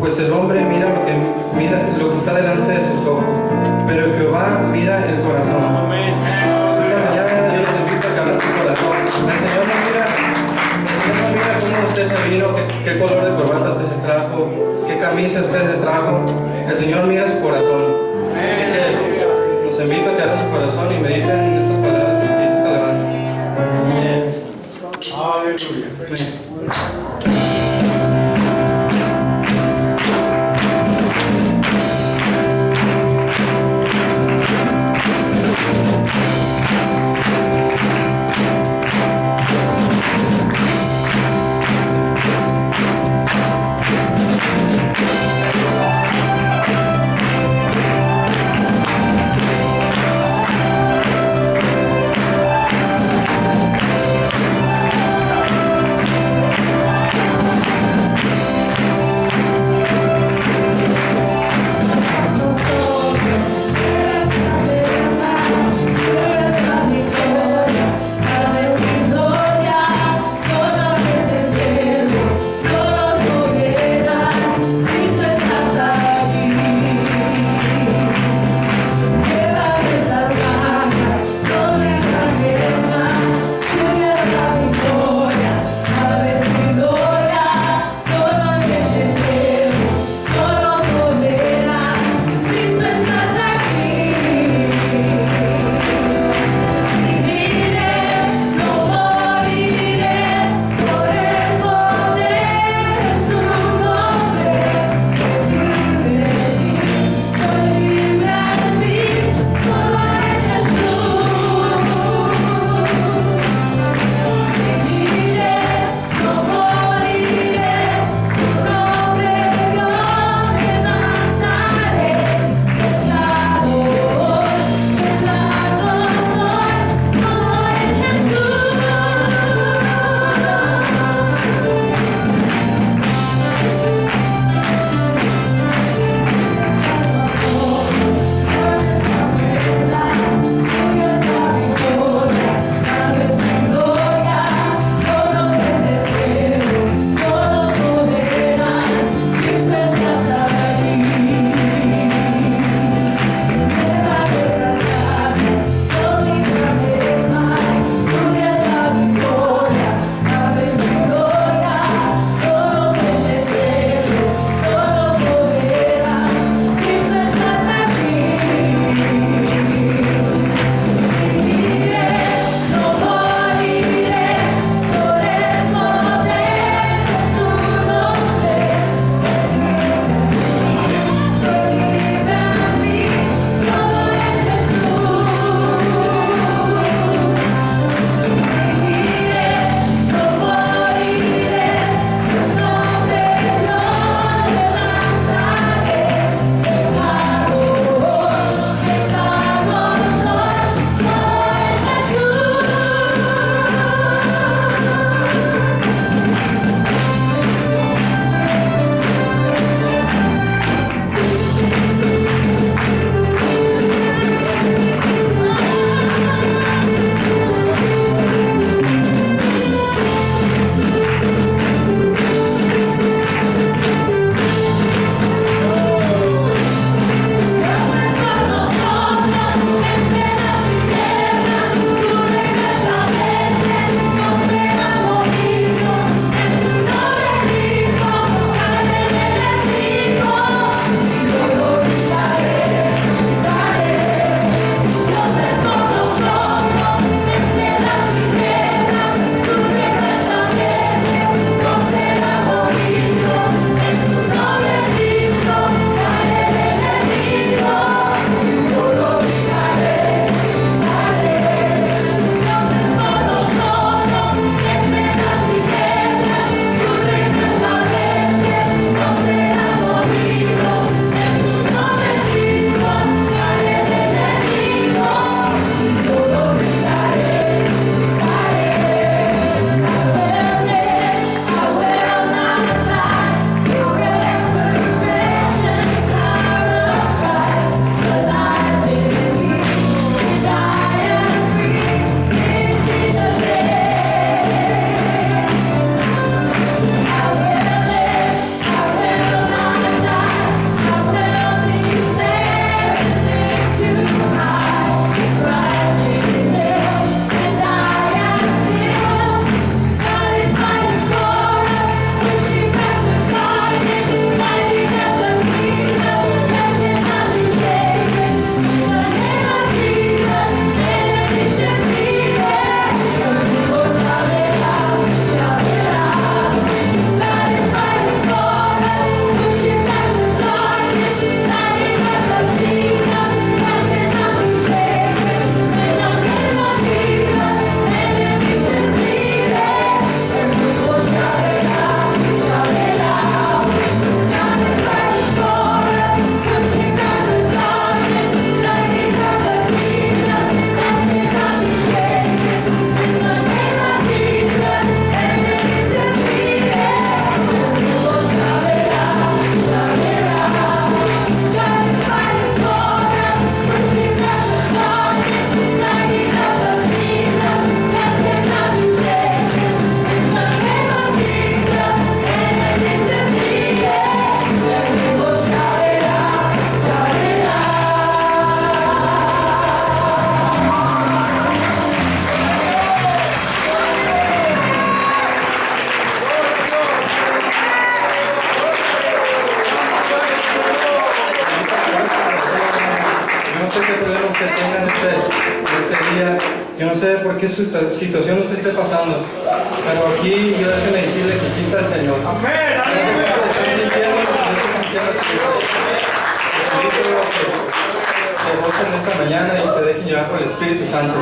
pues el hombre mira lo que está delante de sus ojos, pero Jehová mira el corazón. Esta mañana yo les invito a que abran su corazón. El Señor no mira cómo usted se vino, qué color de corbata usted se trajo, qué camisa usted se trajo. El Señor mira su corazón. Así que los invito a que abran su corazón y mediten en estas palabras y esta alabanza. Aleluya. que tengan este día. Yo no sé por qué su situación usted esté pasando, pero aquí yo déjeme decirle que aquí está el Señor. Amén. Se gocen esta mañana y se dejen llevar por el Espíritu Santo.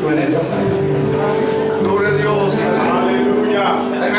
Gloria a Dios. Aleluya. Amén.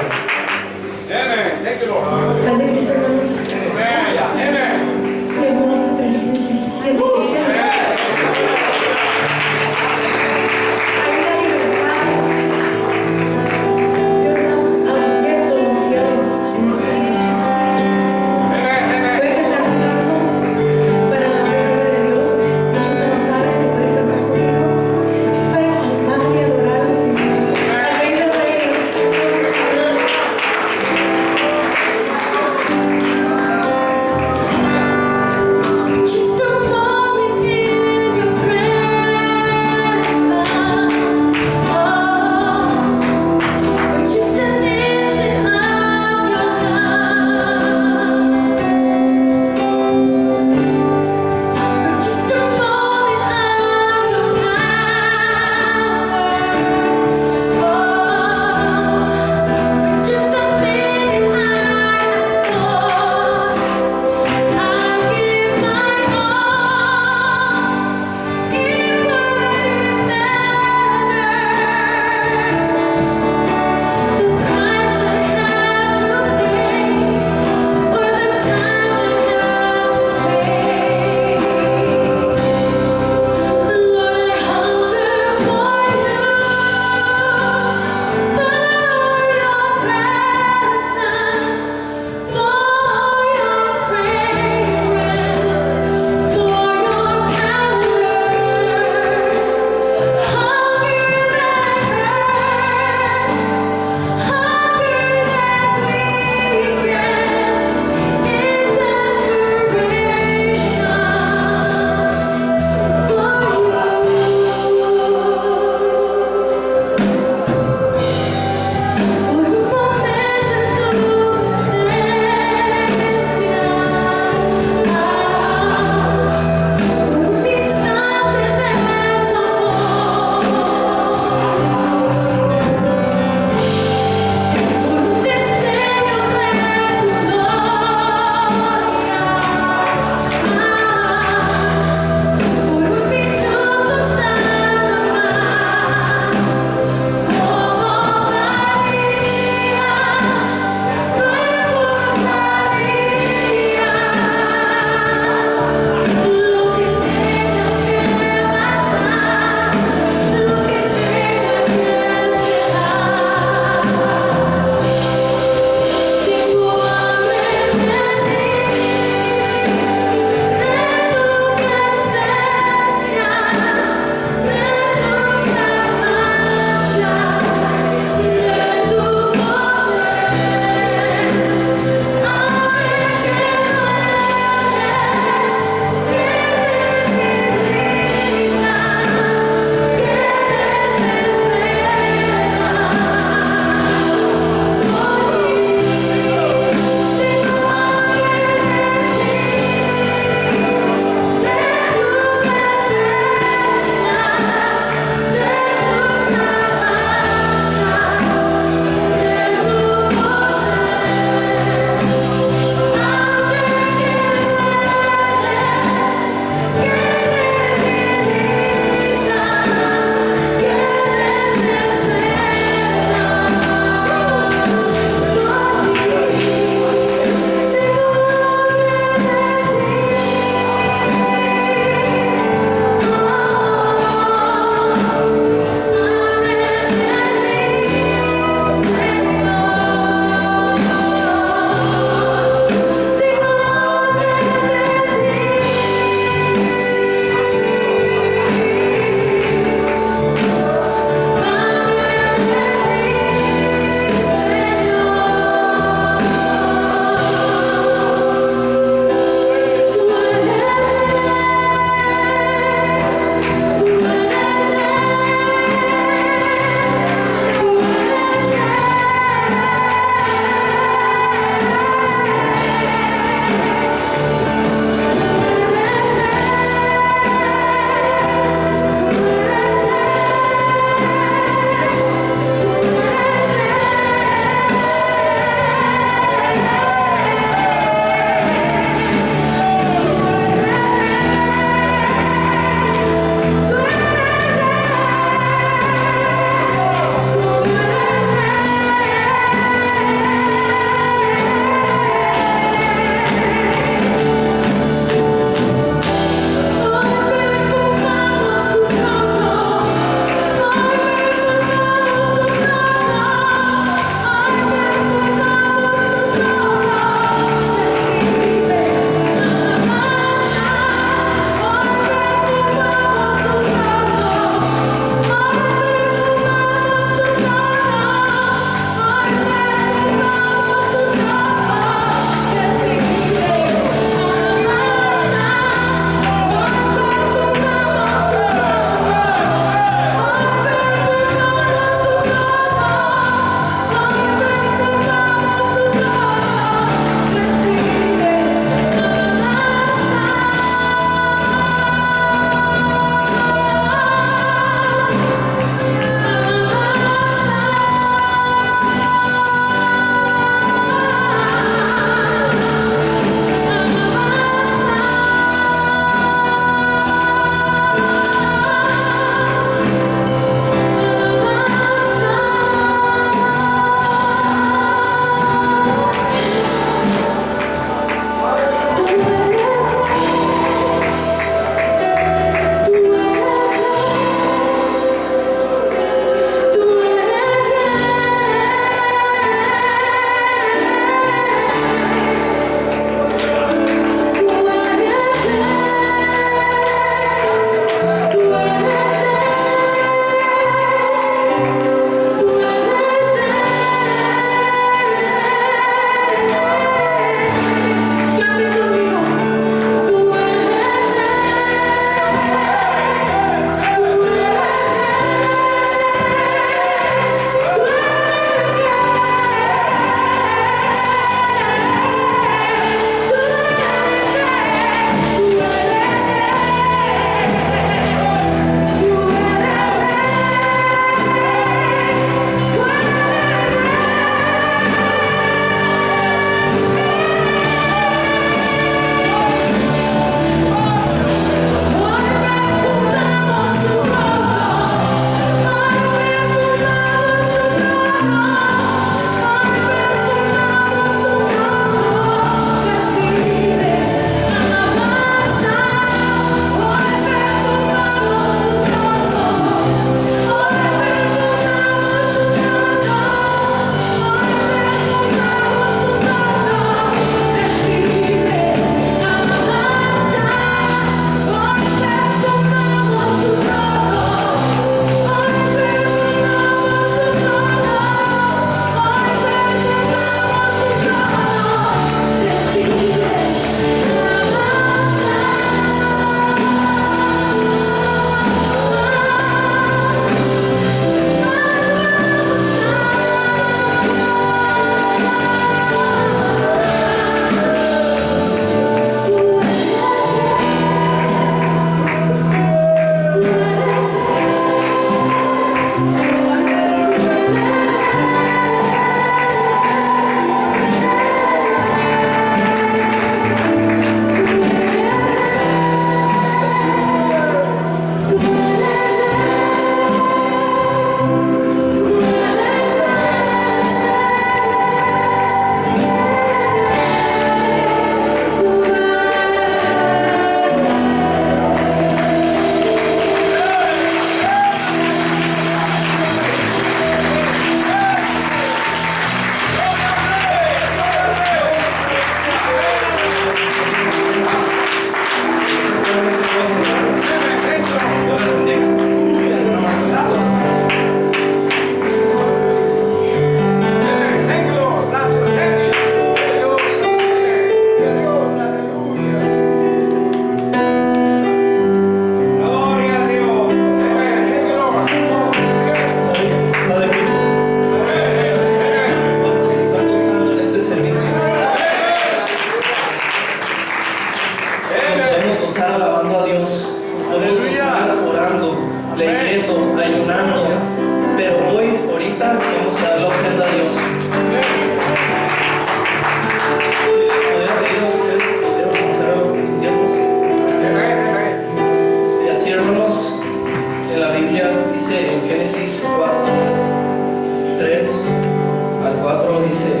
dice: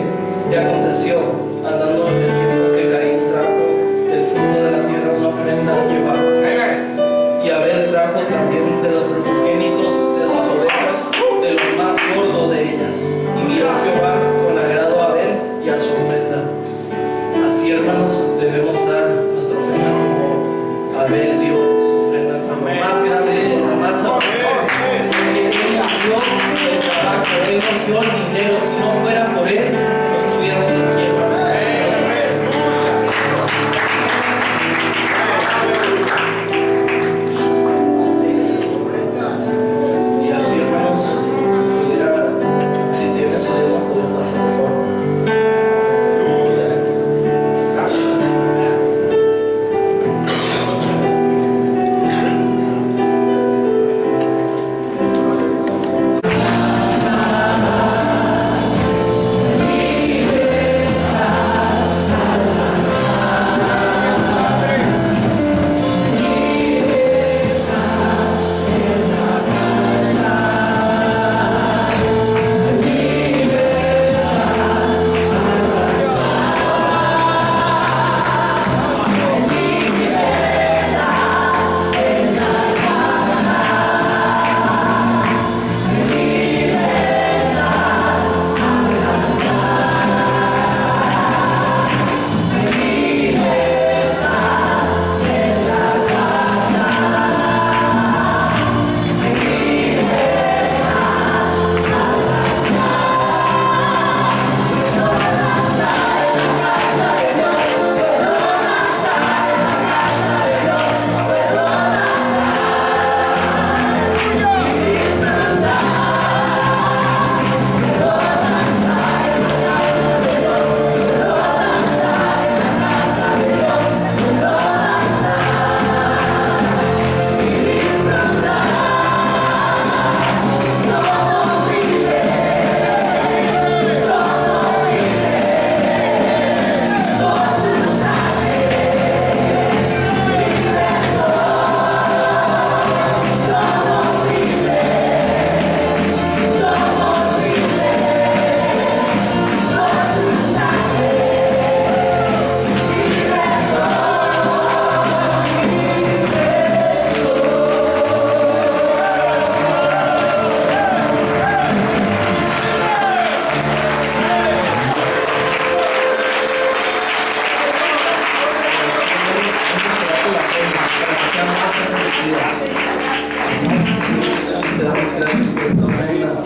y aconteció, andando el tiempo, que Caín trajo del fruto de la tierra una ofrenda a Jehová. Y Abel trajo también de los primogénitos de sus ovejas, de lo más gordo de ellas. Y miró Jehová con agrado a Abel y a su ofrenda. Así, hermanos, debemos dar nuestra ofrenda como Abel dio su ofrenda, con lo más grande, con lo más abundante. Porque Él nos dio el trabajo, Él nos dio el dinero. Si no fuera por Él, no estuviéramos aquí, hermanos. Y así, hermanos, si tienes su dedo, puedes pasar, por favor.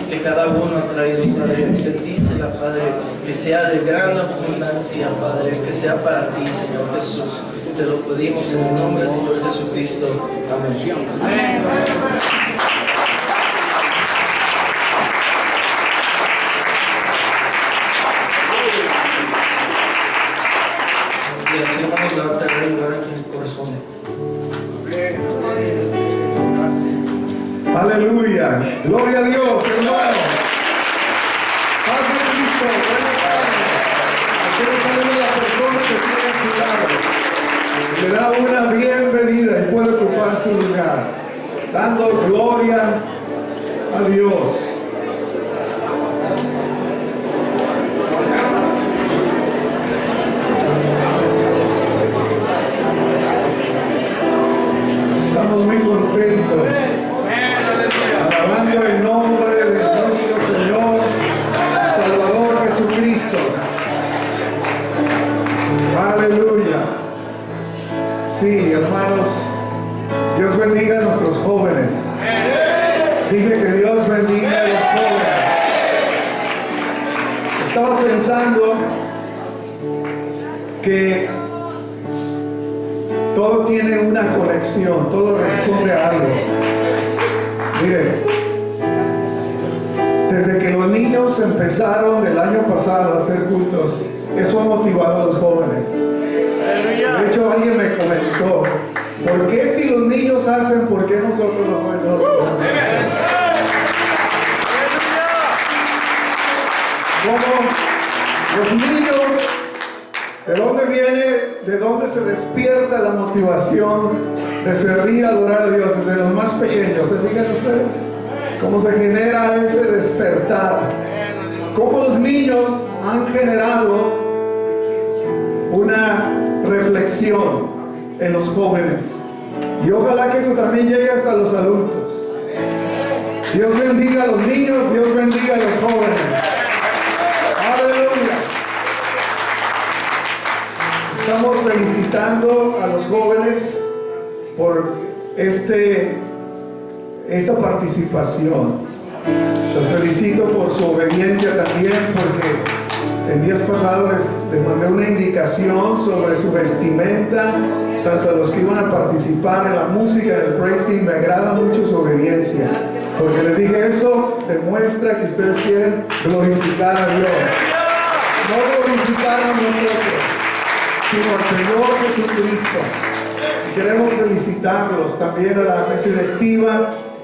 Que cada uno ha traído, Padre, bendícela, Padre, que sea de gran abundancia, Padre, que sea para ti, Señor Jesús. Te lo pedimos en el nombre del Señor Jesucristo. Amén. Y así vamos a levantar el lugar a quien corresponde. Aleluya, gloria a Dios, hermano. Paz de Cristo, buenas tardes. Quiero saber a la persona que tiene a su lado. Le da una bienvenida y puede ocupar su lugar, dando gloria a Dios. Estamos muy contentos, alabando el nombre de nuestro Señor Salvador Jesucristo. Aleluya. Sí, hermanos, Dios bendiga a nuestros jóvenes. Dije que Dios bendiga a los jóvenes. Estaba pensando que todo tiene una conexión, todo responde a algo. Mire, desde que los niños empezaron el año pasado a hacer cultos, eso ha motivado a los jóvenes. De hecho, alguien me comentó, ¿por qué si los niños hacen, por qué nosotros no podemos hacer? Como los niños, ¿de dónde viene, de dónde se despierta la motivación de servir y adorar a Dios? Desde los más pequeños, ¿se fijan ustedes? Cómo se genera ese despertar. Cómo los niños han generado una reflexión en los jóvenes. Y ojalá que eso también llegue hasta los adultos. Dios bendiga a los niños, Dios bendiga a los jóvenes. Aleluya. Estamos felicitando a los jóvenes por esta participación. Los felicito por su obediencia también, porque en días pasados les mandé una indicación sobre su vestimenta, tanto a los que iban a participar en la música del praise team. Me agrada mucho su obediencia, porque les dije, eso demuestra que ustedes quieren glorificar a Dios, no glorificar a nosotros, sino al Señor Jesucristo. Y queremos felicitarlos, también a la mesa directiva,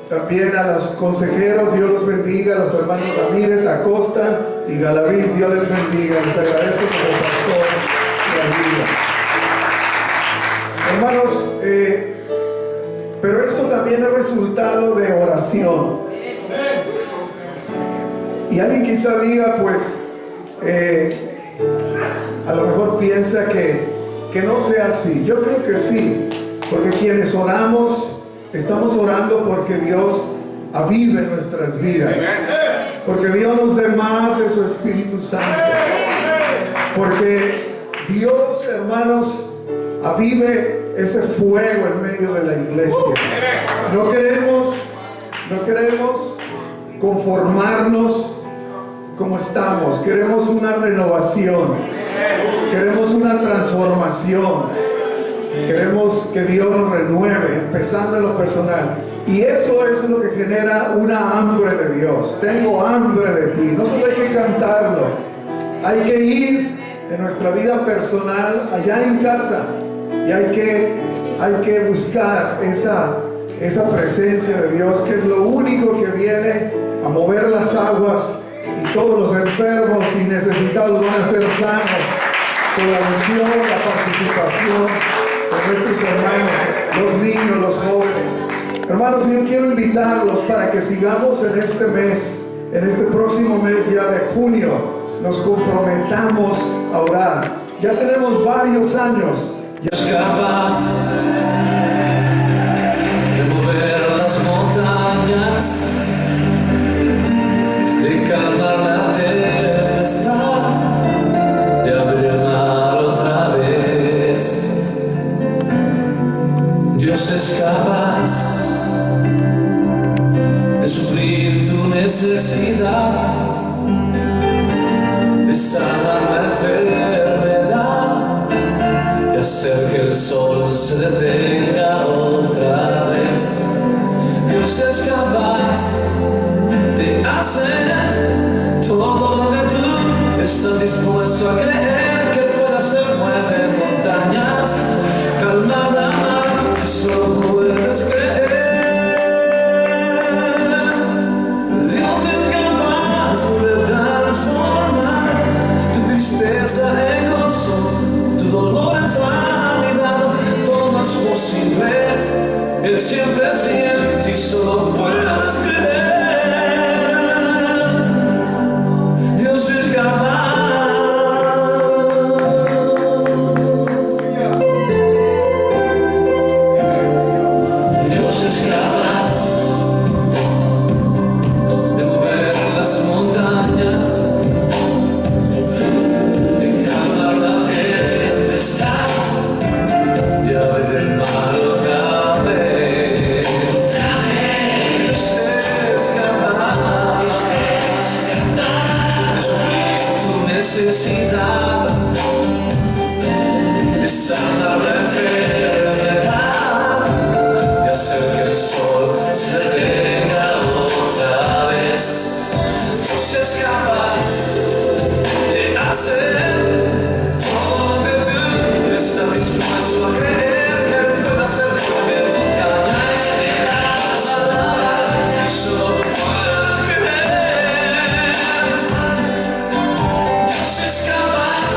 también a los consejeros. Dios los bendiga, a los hermanos Ramírez, Acosta y Galaviz, Dios les bendiga. Les agradezco por el pastor de la vida. Hermanos, pero esto también es resultado de oración. Y alguien quizá diga, pues, a lo mejor piensa que no sea así. Yo creo que sí, porque quienes oramos, estamos orando porque Dios avive nuestras vidas, porque Dios nos dé más de su Espíritu Santo, porque Dios, hermanos, avive ese fuego en medio de la iglesia. No queremos conformarnos como estamos. Queremos una renovación, queremos una transformación. Queremos que Dios nos renueve, empezando en lo personal. Y eso es lo que genera una hambre de Dios. Tengo hambre de ti. No solo hay que cantarlo, hay que ir en nuestra vida personal, allá en casa, y hay que buscar esa presencia de Dios, que es lo único que viene a mover las aguas, y todos los enfermos y necesitados van a ser sanos por la unción, la participación de nuestros hermanos, los niños, los jóvenes. Hermanos, yo quiero invitarlos para que sigamos en este mes, en este próximo mes ya de junio, nos comprometamos a orar. Ya tenemos varios años. Capaz de mover las montañas, de calmar la tempestad, de abrir el mar otra vez. Dios es capaz de suplir tu necesidad, de sanar la enfermedad, de hacer que el sol se detenga otra vez. Dios es capaz de hacer todo lo que tú estás dispuesto a creer que puede hacer. Mueve montañas, calma la mar, si solo puedes creer. Dios es capaz de transformar tu tristeza en gozo, tu dolor en sanidad. Todo es posible, Él siempre es fiel, si solo puedes creer. Dios es capaz. Dios es capaz de mover las montañas, de calmar la tempestad, de abrir el mar otra vez. Dios es capaz de suplir tu necesidad, de sanar la enfermedad, de hacer que el sol se detenga otra vez. Dios es capaz de hacer todo lo que tú estás dispuesto a creer que Él puede hacer. Mover montañas, si solo puedes creer. Dios es capaz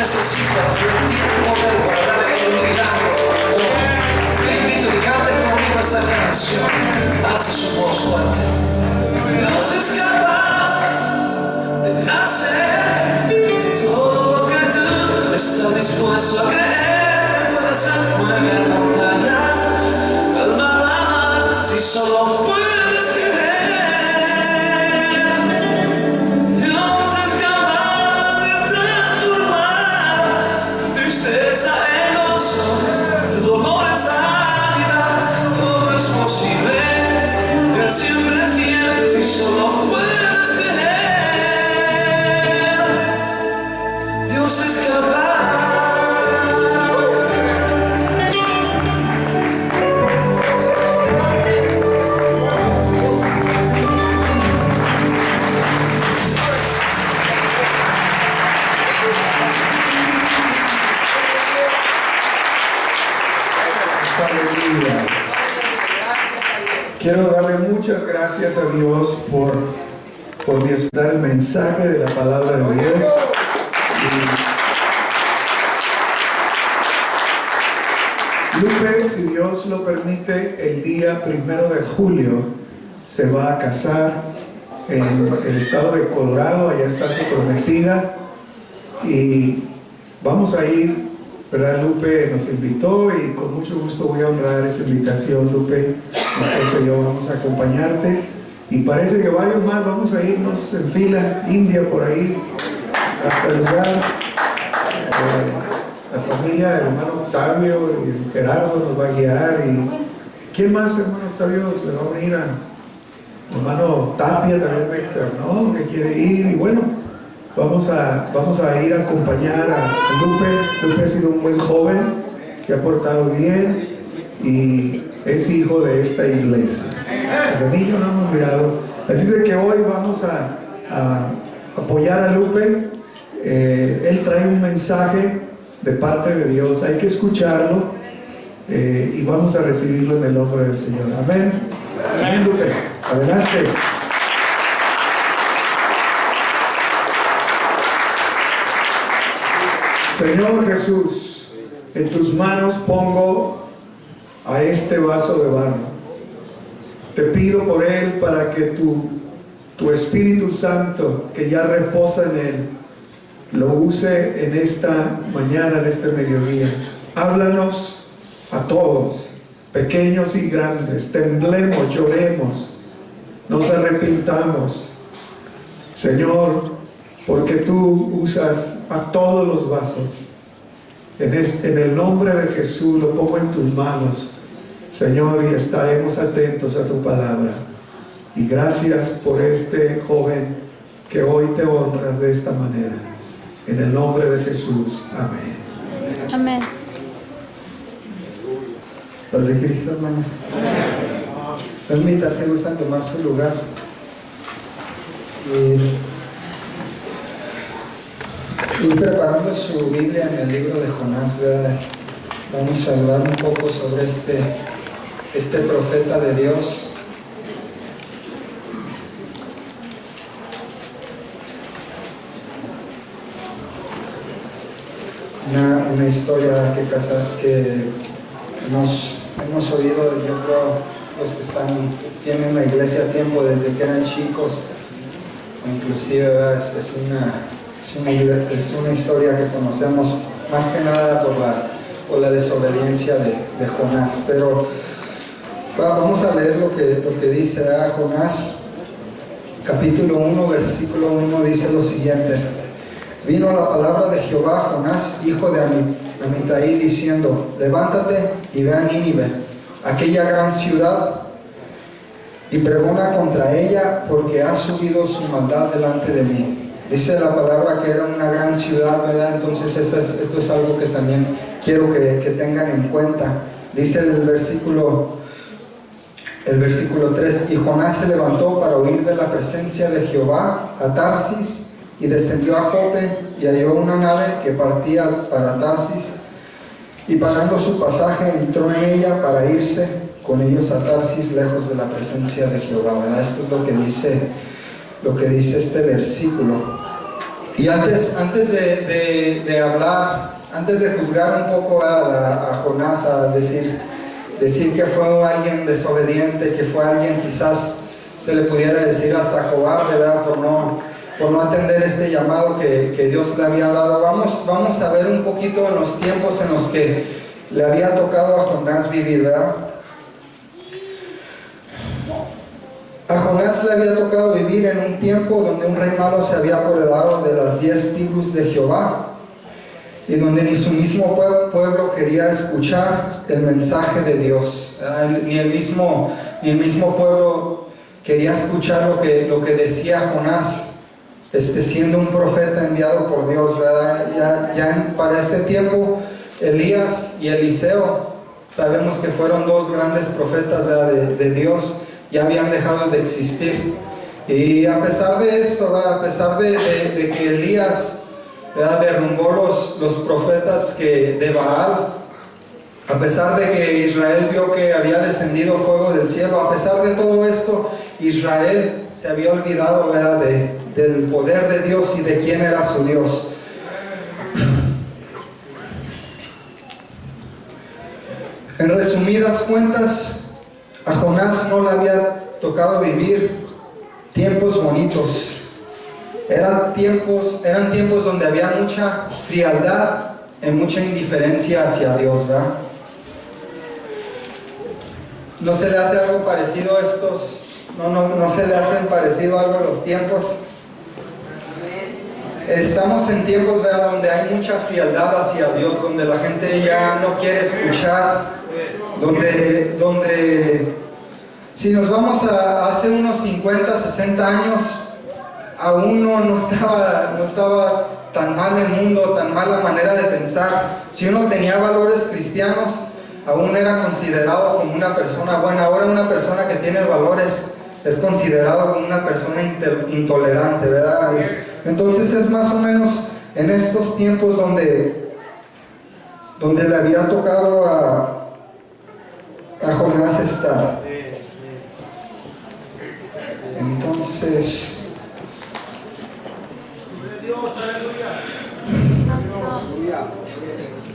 necesita permitir poder guardar el milagro. Le invito a que cante conmigo esta canción. Hace su voz fuerte. Dios es capaz de hacer todo lo que tú estás dispuesto a creer. Puede ser mover montañas, calmar la mar, si solo puedes creer. Dios es capaz de transformar tu tristeza en gozo, tu dolor en sanidad. Todo es posible. Él siempre es fiel, si solo puedes creer. Dios es capaz. Aleluya. Quiero darle muchas gracias a Dios por disfrutar el mensaje de la palabra de Dios. Y Lupe, si Dios lo permite, el día 1 de julio se va a casar en el estado de Colorado. Allá está su prometida y vamos a ir, ¿verdad? Lupe nos invitó y con mucho gusto voy a honrar esa invitación, Lupe. Entonces yo vamos a acompañarte y parece que varios más vamos a irnos en fila india por ahí hasta el lugar. La familia del hermano Octavio y Gerardo nos va a guiar. Y ¿quién más, hermano Octavio? Se va a unir a hermano Tapia, también me externó que quiere ir. Y bueno, vamos a ir a acompañar a Lupe. Lupe ha sido un buen joven, se ha portado bien y es hijo de esta iglesia. Desde niño no hemos mirado. Así de que hoy vamos a apoyar a Lupe. Él trae un mensaje de parte de Dios. Hay que escucharlo y vamos a recibirlo en el nombre del Señor. Amén. Amén, Lupe. Adelante. Señor Jesús, en tus manos pongo a este vaso de barro. Te pido por él para que tu Espíritu Santo, que ya reposa en él, lo use en esta mañana, en este mediodía. Háblanos a todos, pequeños y grandes. Temblemos, lloremos, nos arrepintamos, Señor, porque tú usas a todos los vasos. En el nombre de Jesús lo pongo en tus manos, Señor, y estaremos atentos a tu palabra. Y gracias por este joven que hoy te honras de esta manera. En el nombre de Jesús. Amén. Amén. Paz de Cristo, hermanos. Permítanse, gustan tomar su lugar. Y preparando su Biblia en el libro de Jonás, ¿verdad? Vamos a hablar un poco sobre este profeta de Dios. Una historia que hemos oído, yo creo, los que tienen la iglesia a tiempo desde que eran chicos, inclusive, ¿verdad? Es una historia que conocemos más que nada por la desobediencia de Jonás. Pero vamos a leer lo que dice Jonás, capítulo 1, versículo 1, dice lo siguiente: Vino la palabra de Jehová a Jonás, hijo de Amitai, diciendo: Levántate y ve a Nínive, aquella gran ciudad, y pregona contra ella, porque ha subido su maldad delante de mí. Dice la palabra que era una gran ciudad, ¿verdad? Entonces esto es algo que también quiero que tengan en cuenta. Dice el versículo 3: Y Jonás se levantó para huir de la presencia de Jehová a Tarsis, y descendió a Jope, y halló una nave que partía para Tarsis, y pagando su pasaje entró en ella para irse con ellos a Tarsis, lejos de la presencia de Jehová, ¿verdad? Esto es lo que dice este versículo. Y antes de hablar, antes de juzgar un poco a Jonás, a decir que fue alguien desobediente, que fue alguien quizás se le pudiera decir hasta cobarde, ¿verdad? Por no atender este llamado que Dios le había dado. Vamos a ver un poquito en los tiempos en los que le había tocado a Jonás vivir, ¿verdad? A Jonás le había tocado vivir en un tiempo donde un rey malo se había apoderado de las 10 tribus de Jehová y donde ni su mismo pueblo quería escuchar el mensaje de Dios, ni el mismo pueblo quería escuchar lo que decía Jonás, siendo un profeta enviado por Dios, ¿verdad? Para este tiempo Elías y Eliseo, sabemos que fueron dos grandes profetas, ¿verdad? de Dios, ya habían dejado de existir. Y a pesar de esto, ¿verdad? A pesar de que Elías, ¿verdad? derrumbó los profetas de Baal, a pesar de que Israel vio que había descendido fuego del cielo, a pesar de todo esto, Israel se había olvidado, ¿verdad? del poder de Dios y de quién era su Dios. En resumidas cuentas, a Jonás no le había tocado vivir tiempos bonitos. Eran tiempos donde había mucha frialdad y mucha indiferencia hacia Dios, ¿verdad? ¿No se le hace algo parecido a estos? ¿No se le hacen parecido algo a los tiempos? Estamos en tiempos, ¿verdad? Donde hay mucha frialdad hacia Dios, donde la gente ya no quiere escuchar, donde si nos vamos a hace unos 50, 60 años, aún no estaba tan mal el mundo, tan mala manera de pensar. Si uno tenía valores cristianos, aún era considerado como una persona buena. Ahora una persona que tiene valores es considerado como una persona intolerante, ¿verdad? Entonces es más o menos en estos tiempos donde le había tocado a Jonás estar. Entonces,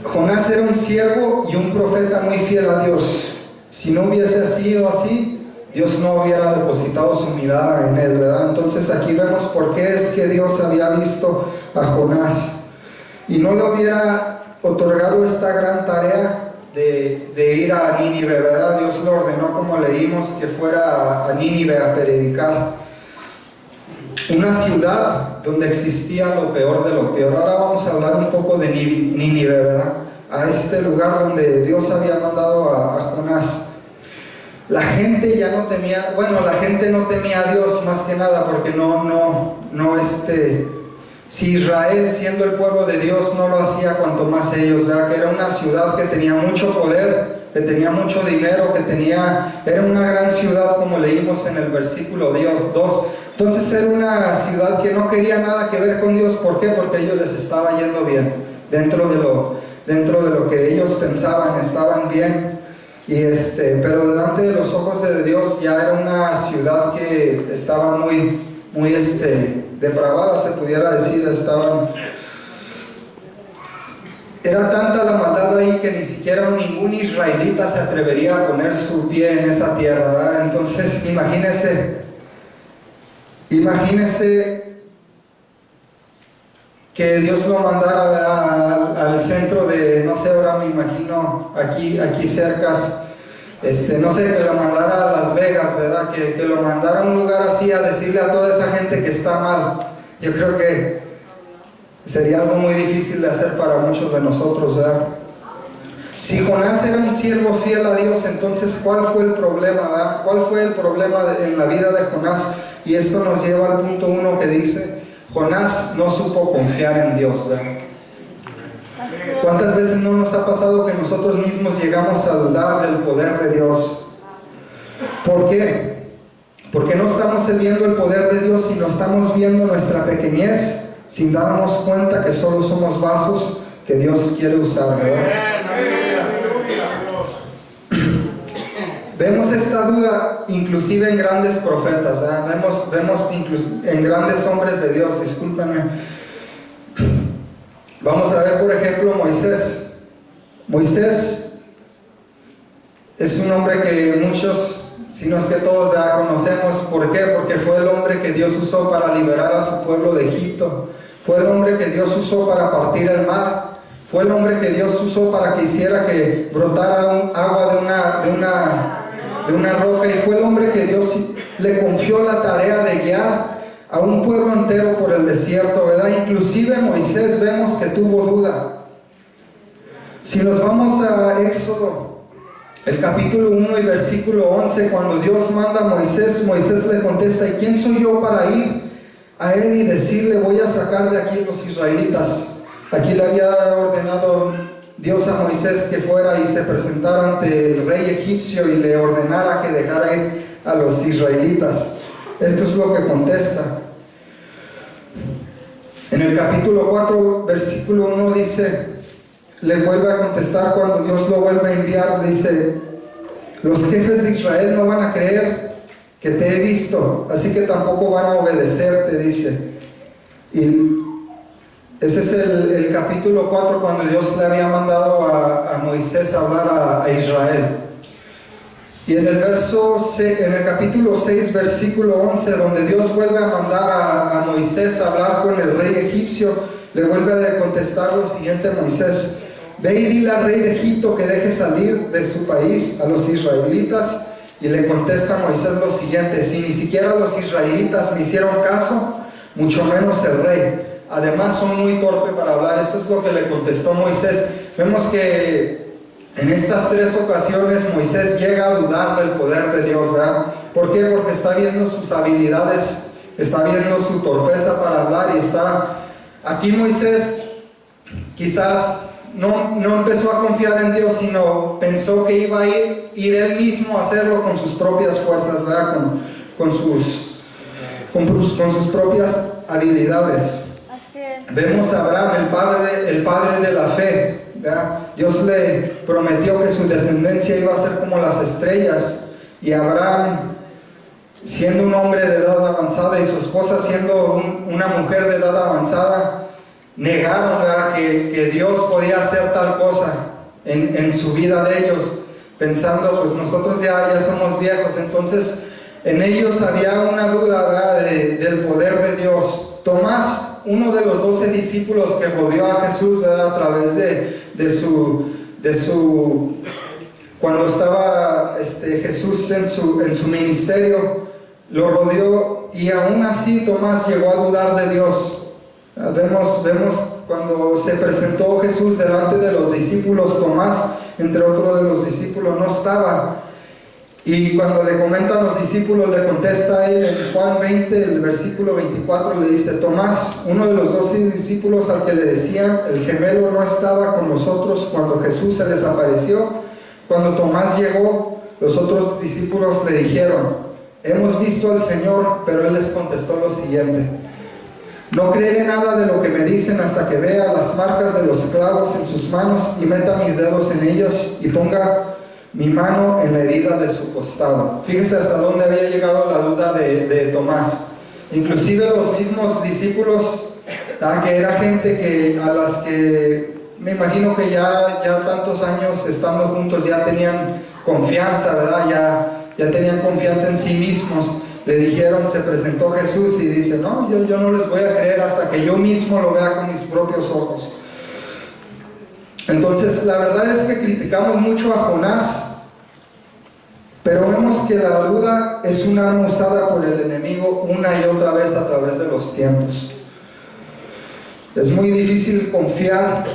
Jonás era un siervo y un profeta muy fiel a Dios. Si no hubiese sido así, Dios no hubiera depositado su mirada en él, ¿verdad? Entonces aquí vemos por qué es que Dios había visto a Jonás y no le hubiera otorgado esta gran tarea de ir a Nínive, ¿verdad? Dios le ordenó, como leímos, que fuera a Nínive a predicar. Una ciudad donde existía lo peor de lo peor. Ahora vamos a hablar un poco de Nínive, ¿verdad? A este lugar donde Dios había mandado a Jonás. La gente ya no temía, la gente no temía a Dios más que nada porque si Israel, siendo el pueblo de Dios, no lo hacía, cuanto más ellos, ¿verdad? Que era una ciudad que tenía mucho poder, que tenía mucho dinero, era una gran ciudad, como leímos en el versículo 2. Entonces era una ciudad que no quería nada que ver con Dios. ¿Por qué? Porque a ellos les estaba yendo bien, dentro de lo que ellos pensaban, estaban bien. Pero delante de los ojos de Dios ya era una ciudad que estaba muy depravada, se pudiera decir. Era tanta la maldad ahí que ni siquiera ningún israelita se atrevería a poner su pie en esa tierra, ¿verdad? Entonces imagínese que Dios lo mandara, ¿verdad? al centro de, no sé, ahora me imagino aquí cercas, no sé, que lo mandara a Las Vegas, ¿verdad? Que lo mandara a un lugar así a decirle a toda esa gente que está mal. Yo creo que sería algo muy difícil de hacer para muchos de nosotros, ¿verdad? Si Jonás era un siervo fiel a Dios, entonces ¿cuál fue el problema, verdad? ¿Cuál fue el problema en la vida de Jonás? Y esto nos lleva al punto 1 que dice: Jonás no supo confiar en Dios, ¿verdad? ¿Cuántas veces no nos ha pasado que nosotros mismos llegamos a dudar del poder de Dios? ¿Por qué? Porque no estamos viendo el poder de Dios, sino estamos viendo nuestra pequeñez, sin darnos cuenta que solo somos vasos que Dios quiere usar, ¿verdad? Vemos esta duda inclusive en grandes profetas, ¿verdad? Vemos en grandes hombres de Dios, discúlpenme. Vamos a ver, por ejemplo, Moisés. Moisés es un hombre que muchos, si no es que todos ya conocemos. ¿Por qué? Porque fue el hombre que Dios usó para liberar a su pueblo de Egipto. Fue el hombre que Dios usó para partir el mar. Fue el hombre que Dios usó para que hiciera que brotara agua de una roca. Y fue el hombre que Dios le confió la tarea de guiar a un pueblo entero por el desierto, ¿verdad? Inclusive Moisés vemos que tuvo duda. Si nos vamos a Éxodo, el capítulo 1 y versículo 11, cuando Dios manda a Moisés, Moisés le contesta: ¿y quién soy yo para ir a él y decirle voy a sacar de aquí los israelitas? Aquí le había ordenado Dios a Moisés que fuera y se presentara ante el rey egipcio y le ordenara que dejara ir a los israelitas. Esto es lo que contesta. En el capítulo 4, versículo 1 dice, le vuelve a contestar cuando Dios lo vuelve a enviar, dice: los jefes de Israel no van a creer que te he visto, así que tampoco van a obedecerte, dice. Y ese es el capítulo 4, cuando Dios le había mandado a Moisés a hablar a Israel. Y en el capítulo 6, versículo 11, donde Dios vuelve a mandar a Moisés a hablar con el rey egipcio, le vuelve a contestar lo siguiente a Moisés: ve y dile al rey de Egipto que deje salir de su país a los israelitas. Y le contesta a Moisés lo siguiente: si ni siquiera los israelitas me hicieron caso, mucho menos el rey. Además son muy torpes para hablar. Esto es lo que le contestó Moisés. Vemos que en estas 3 ocasiones Moisés llega a dudar del poder de Dios, ¿verdad? ¿Por qué? Porque está viendo sus habilidades, está viendo su torpeza para hablar y está... Aquí Moisés quizás no empezó a confiar en Dios, sino pensó que iba a ir él mismo a hacerlo con sus propias fuerzas, ¿verdad? Con sus propias habilidades. Vemos a Abraham, el padre de la fe, ¿verdad? Dios le prometió que su descendencia iba a ser como las estrellas, y Abraham, siendo un hombre de edad avanzada y su esposa siendo una mujer de edad avanzada, negaron, ¿verdad?, que Dios podía hacer tal cosa en su vida de ellos, pensando, pues nosotros ya somos viejos. Entonces en ellos había una duda, ¿verdad?, del poder de Dios. Tomás, uno de los 12 discípulos que rodeó a Jesús, ¿verdad?, a través de su cuando estaba Jesús en su ministerio, lo rodeó, y aún así Tomás llegó a dudar de Dios. Vemos cuando se presentó Jesús delante de los discípulos, Tomás, entre otros de los discípulos, no estaba. Y cuando le comentan a los discípulos, le contesta a él en Juan 20, el versículo 24, le dice: Tomás, uno de los 12 discípulos al que le decían el gemelo, no estaba con nosotros cuando Jesús se les apareció. Cuando Tomás llegó, los otros discípulos le dijeron: hemos visto al Señor. Pero él les contestó lo siguiente: no creeré nada de lo que me dicen hasta que vea las marcas de los clavos en sus manos y meta mis dedos en ellos y ponga mi mano en la herida de su costado. Fíjese hasta dónde había llegado la duda de Tomás. Inclusive los mismos discípulos, que era gente a las que me imagino que ya tantos años estando juntos ya tenían confianza, ¿verdad? Ya tenían confianza en sí mismos. Le dijeron, se presentó Jesús y dice: no, yo no les voy a creer hasta que yo mismo lo vea con mis propios ojos. Entonces la verdad es que criticamos mucho a Jonás, pero vemos que la duda es un arma usada por el enemigo una y otra vez a través de los tiempos. Es muy difícil confiar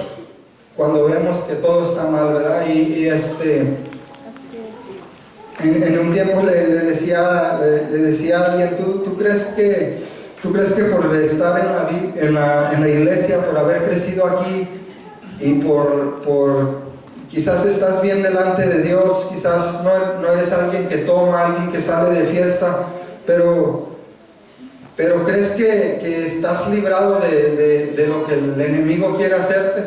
cuando vemos que todo está mal, ¿verdad? En un tiempo le decía a alguien: ¿tú crees que por estar en la iglesia, por haber crecido aquí y por quizás estás bien delante de Dios, quizás no eres alguien que toma, alguien que sale de fiesta, pero crees que estás librado de lo que el enemigo quiere hacerte?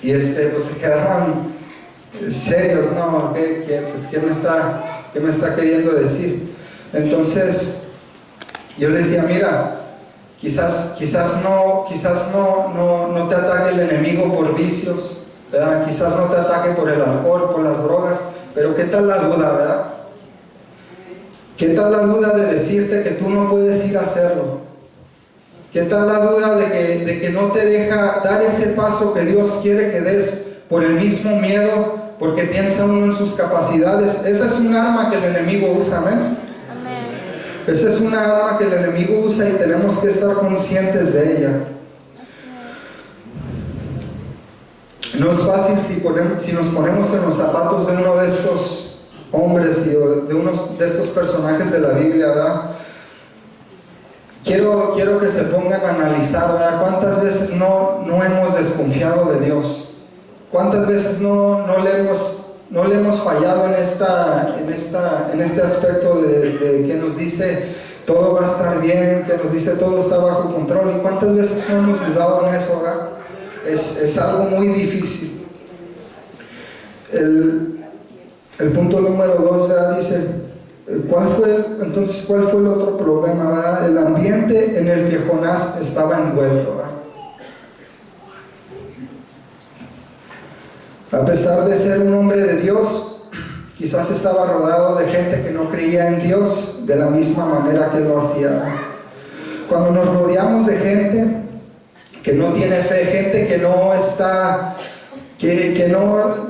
Y pues se quedaban serios, ¿no? ¿Qué me está queriendo decir? Entonces yo le decía: mira, Quizás no te ataque el enemigo por vicios, ¿verdad? Quizás no te ataque por el alcohol, por las drogas, pero ¿qué tal la duda, verdad? ¿Qué tal la duda de decirte que tú no puedes ir a hacerlo? ¿Qué tal la duda de que no te deja dar ese paso que Dios quiere que des por el mismo miedo, porque piensa uno en sus capacidades? Esa es un arma que el enemigo usa, ¿amén? Esa es una arma que el enemigo usa y tenemos que estar conscientes de ella. No es fácil si nos ponemos en los zapatos de uno de estos hombres y de uno de estos personajes de la Biblia, ¿verdad? Quiero que se pongan a analizar, ¿verdad? ¿Cuántas veces no hemos desconfiado de Dios? ¿Cuántas veces no le hemos fallado en este aspecto de que nos dice todo va a estar bien, que nos dice todo está bajo control? ¿Y cuántas veces no hemos dudado en eso, ¿verdad? Es algo muy difícil. El punto número 2, ¿verdad? Dice, ¿cuál fue el otro problema, ¿verdad? El ambiente en el que Jonás estaba envuelto, ¿verdad? A pesar de ser un hombre de Dios, quizás estaba rodeado de gente que no creía en Dios de la misma manera que lo hacía, ¿verdad? Cuando nos rodeamos de gente que no tiene fe, gente que no está, que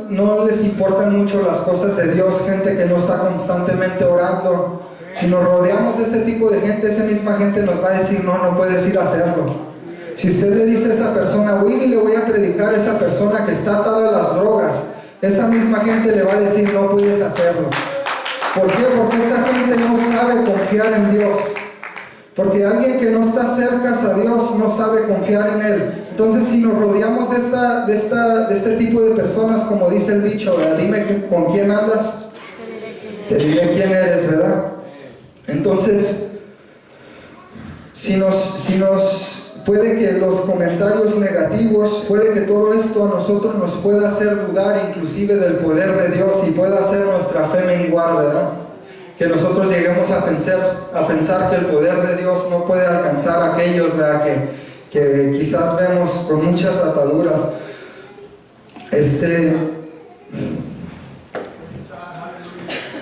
no les importan mucho las cosas de Dios, gente que no está constantemente orando, si nos rodeamos de ese tipo de gente, esa misma gente nos va a decir, no puedes ir a hacerlo. Si usted le dice a esa persona, voy y le voy a predicar a esa persona que está atada a las drogas, esa misma gente le va a decir, no puedes hacerlo. ¿Por qué? Porque esa gente no sabe confiar en Dios. Porque alguien que no está cerca a Dios no sabe confiar en Él. Entonces, si nos rodeamos de este tipo de personas, como dice el dicho, ¿verdad? Dime con quién andas, te diré quién eres, ¿verdad? Entonces, si nos puede que los comentarios negativos, puede que todo esto a nosotros nos pueda hacer dudar inclusive del poder de Dios y pueda hacer nuestra fe menguar, ¿verdad? Que nosotros lleguemos a pensar que el poder de Dios no puede alcanzar a aquellos, ¿verdad? Que quizás vemos con muchas ataduras.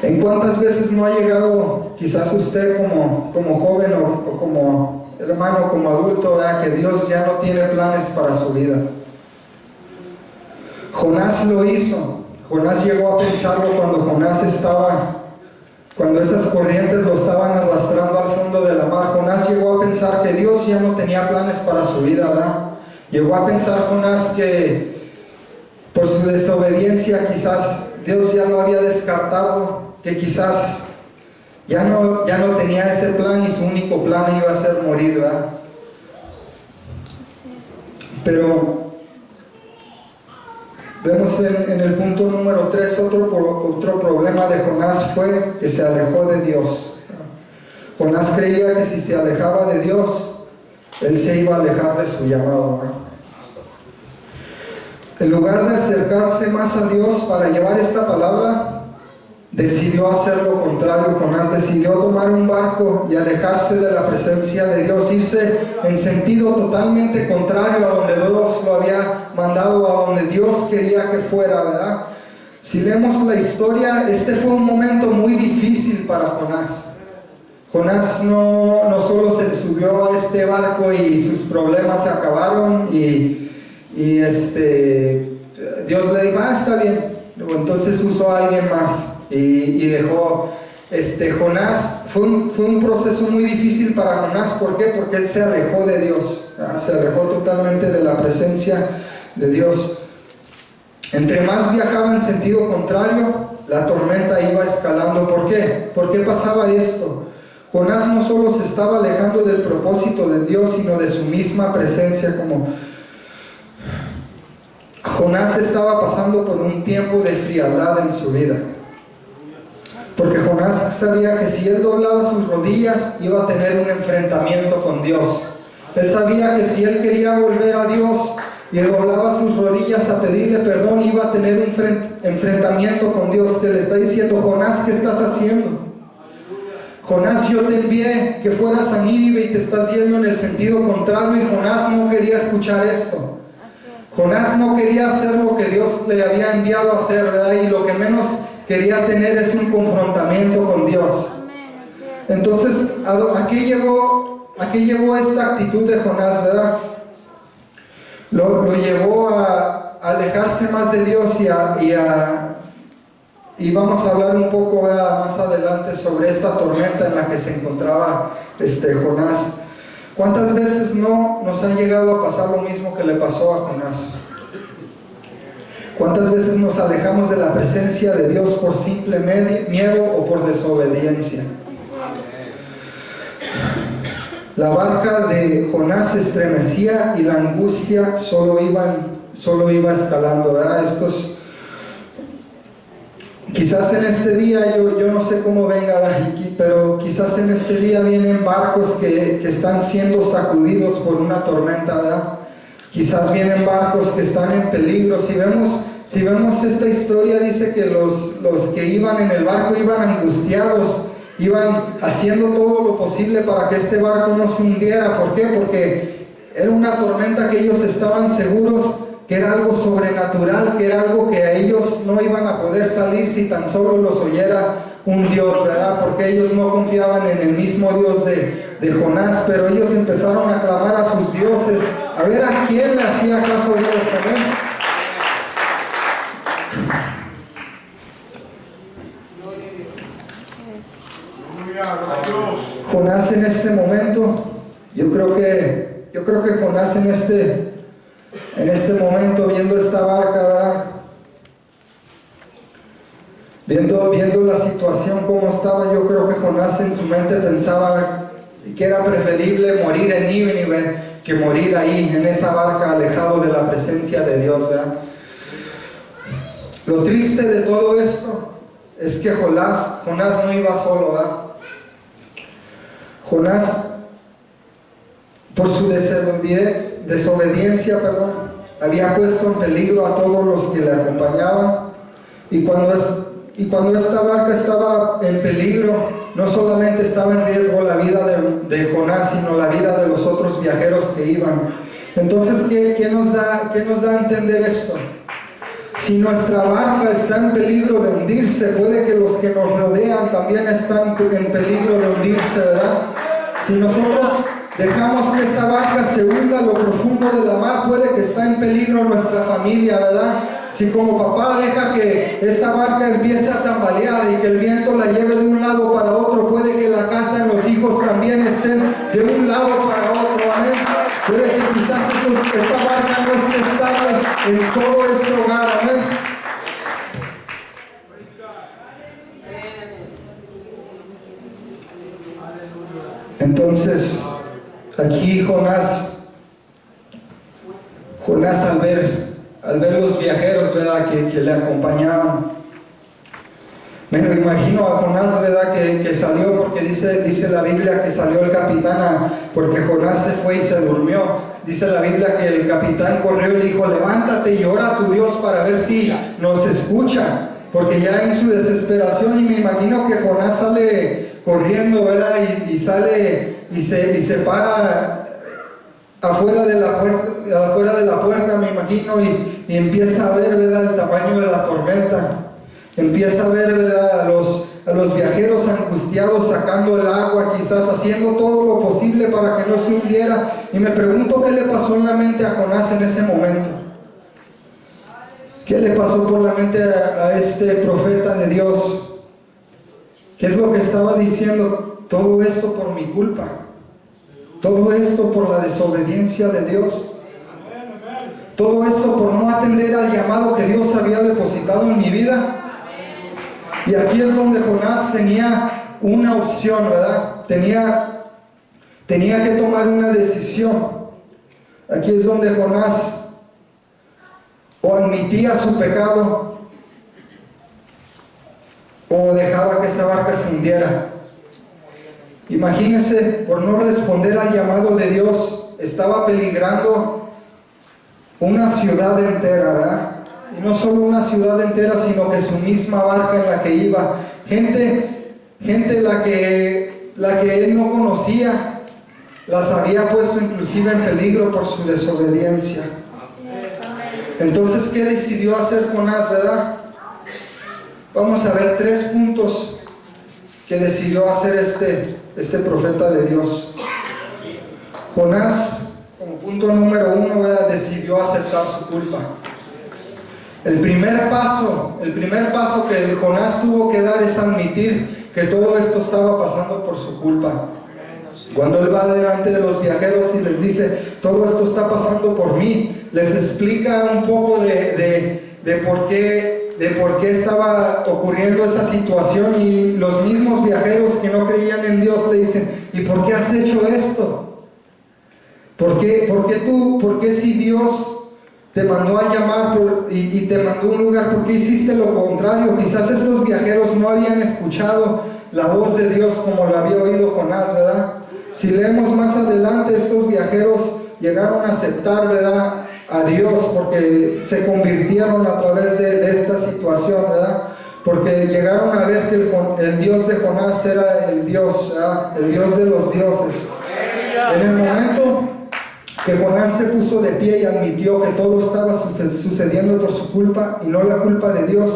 ¿En cuántas veces no ha llegado quizás usted como joven o como hermano, como adulto, ¿verdad? Que Dios ya no tiene planes para su vida? Jonás lo hizo. Jonás llegó a pensarlo cuando esas corrientes lo estaban arrastrando al fondo de la mar. Jonás llegó a pensar que Dios ya no tenía planes para su vida, ¿verdad? Llegó a pensar Jonás que por su desobediencia quizás Dios ya lo había descartado, que quizás ya no tenía ese plan y su único plan iba a ser morir, ¿verdad? Pero vemos en el punto número 3, otro problema de Jonás fue que se alejó de Dios. Jonás creía que si se alejaba de Dios, él se iba a alejar de su llamado, ¿no? En lugar de acercarse más a Dios para llevar esta palabra, decidió hacer lo contrario. Jonás decidió tomar un barco y alejarse de la presencia de Dios, irse en sentido totalmente contrario a donde Dios lo había mandado, a donde Dios quería que fuera, ¿verdad? Si leemos la historia, este fue un momento muy difícil para Jonás. Jonás no solo se subió a este barco y sus problemas se acabaron y Dios le dijo, está bien, entonces usó a alguien más y dejó Jonás. Fue un proceso muy difícil para Jonás. ¿Por qué? Porque él se alejó de Dios, se alejó totalmente de la presencia de Dios. Entre más viajaba en sentido contrario, la tormenta iba escalando. ¿Por qué? ¿Por qué pasaba esto? Jonás no solo se estaba alejando del propósito de Dios, sino de su misma presencia. Como Jonás estaba pasando por un tiempo de frialdad en su vida, porque Jonás sabía que si él doblaba sus rodillas iba a tener un enfrentamiento con Dios. Él sabía que si él quería volver a Dios y doblaba sus rodillas a pedirle perdón, iba a tener un enfrentamiento con Dios. Que le está diciendo, Jonás, ¿qué estás haciendo? Jonás, yo te envié que fueras a Nínive y te estás yendo en el sentido contrario. Y Jonás no quería escuchar esto. Jonás no quería hacer lo que Dios le había enviado a hacer, ¿verdad? Y lo que menos quería tener es un confrontamiento con Dios. Entonces, ¿a qué llevó esta actitud de Jonás, verdad? Lo llevó a alejarse más de Dios y vamos a hablar un poco, ¿verdad?, más adelante sobre esta tormenta en la que se encontraba Jonás. ¿Cuántas veces no nos ha llegado a pasar lo mismo que le pasó a Jonás? ¿Cuántas veces nos alejamos de la presencia de Dios por simple miedo o por desobediencia? La barca de Jonás se estremecía y la angustia solo iba escalando, ¿verdad? Quizás en este día, yo no sé cómo venga Ricky, pero quizás en este día vienen barcos que están siendo sacudidos por una tormenta, ¿verdad? Quizás vienen barcos que están en peligro. Si vemos esta historia, dice que los que iban en el barco iban angustiados, iban haciendo todo lo posible para que este barco no se hundiera. ¿Por qué? Porque era una tormenta que ellos estaban seguros que era algo sobrenatural, que era algo que a ellos no iban a poder salir si tan solo los oyera un Dios, ¿verdad? Porque ellos no confiaban en el mismo Dios de Jonás, pero ellos empezaron a clamar a sus dioses, a ver a quién le hacía caso Dios, ¿también? Jonás en este momento, yo creo que Jonás en este momento, viendo esta barca, ¿verdad?, viendo la situación como estaba, yo creo que Jonás en su mente pensaba que era preferible morir en Nínive que morir ahí en esa barca alejado de la presencia de Dios, ¿verdad? Lo triste de todo esto es que Jonás no iba solo, ¿verdad? Jonás, por su desobediencia, había puesto en peligro a todos los que le acompañaban. Y cuando esta barca estaba en peligro, no solamente estaba en riesgo la vida de Jonás, sino la vida de los otros viajeros que iban. Entonces, ¿qué nos da a entender esto? Si nuestra barca está en peligro de hundirse, puede que los que nos rodean también están en peligro de hundirse, ¿verdad? Si nosotros dejamos que esa barca se hunda a lo profundo de la mar, puede que está en peligro nuestra familia, ¿verdad? Si como papá deja que esa barca empiece a tambalear y que el viento la lleve de un lado para otro, puede que la casa de los hijos también estén de un lado para otro, amén. Puede que quizás esa barca no esté estable en todo ese hogar, amén. Entonces, aquí Jonás al ver los viajeros, ¿verdad?, que le acompañaban, me lo imagino a Jonás, ¿verdad?, que salió, porque dice la Biblia que salió el capitán porque Jonás se fue y se durmió. Dice la Biblia que el capitán corrió y le dijo: levántate y ora a tu Dios para ver si nos escucha, porque ya en su desesperación, y me imagino que Jonás sale corriendo, ¿verdad?, y sale y se para afuera de la puerta, me imagino, y empieza a ver, ¿verdad?, el tamaño de la tormenta. Empieza a ver, ¿verdad?, a los viajeros angustiados sacando el agua, quizás haciendo todo lo posible para que no se hundiera. Y me pregunto qué le pasó en la mente a Jonás en ese momento. ¿Qué le pasó por la mente a este profeta de Dios? ¿Qué es lo que estaba diciendo? Todo esto por mi culpa. Todo esto por la desobediencia de Dios. Todo esto por no atender al llamado que Dios había depositado en mi vida. Y aquí es donde Jonás tenía una opción, ¿verdad? Tenía que tomar una decisión. Aquí es donde Jonás o admitía su pecado o dejaba que esa barca se hundiera. Imagínense, por no responder al llamado de Dios, estaba peligrando una ciudad entera, ¿verdad? Y no solo una ciudad entera, sino que su misma barca en la que iba. Gente la que la que él no conocía, las había puesto inclusive en peligro por su desobediencia. Entonces, ¿qué decidió hacer Jonás, verdad? Vamos a ver 3 puntos que decidió hacer este profeta de Dios. Jonás, como punto número 1, ¿verdad?, decidió aceptar su culpa. El primer paso que Jonás tuvo que dar es admitir que todo esto estaba pasando por su culpa. Cuando él va delante de los viajeros y les dice, todo esto está pasando por mí, les explica un poco de por qué estaba ocurriendo esa situación, y los mismos viajeros que no creían en Dios le dicen, ¿y por qué has hecho esto? ¿Por qué si Dios te mandó a llamar y te mandó a un lugar, por qué hiciste lo contrario? Quizás estos viajeros no habían escuchado la voz de Dios como lo había oído Jonás, ¿verdad? Si leemos más adelante, estos viajeros llegaron a aceptar, ¿verdad?, a Dios, porque se convirtieron a través de esta situación, ¿verdad? Porque llegaron a ver que el Dios de Jonás era el Dios, ¿verdad?, el Dios de los dioses. En el momento que Jonás se puso de pie y admitió que todo estaba sucediendo por su culpa y no la culpa de Dios,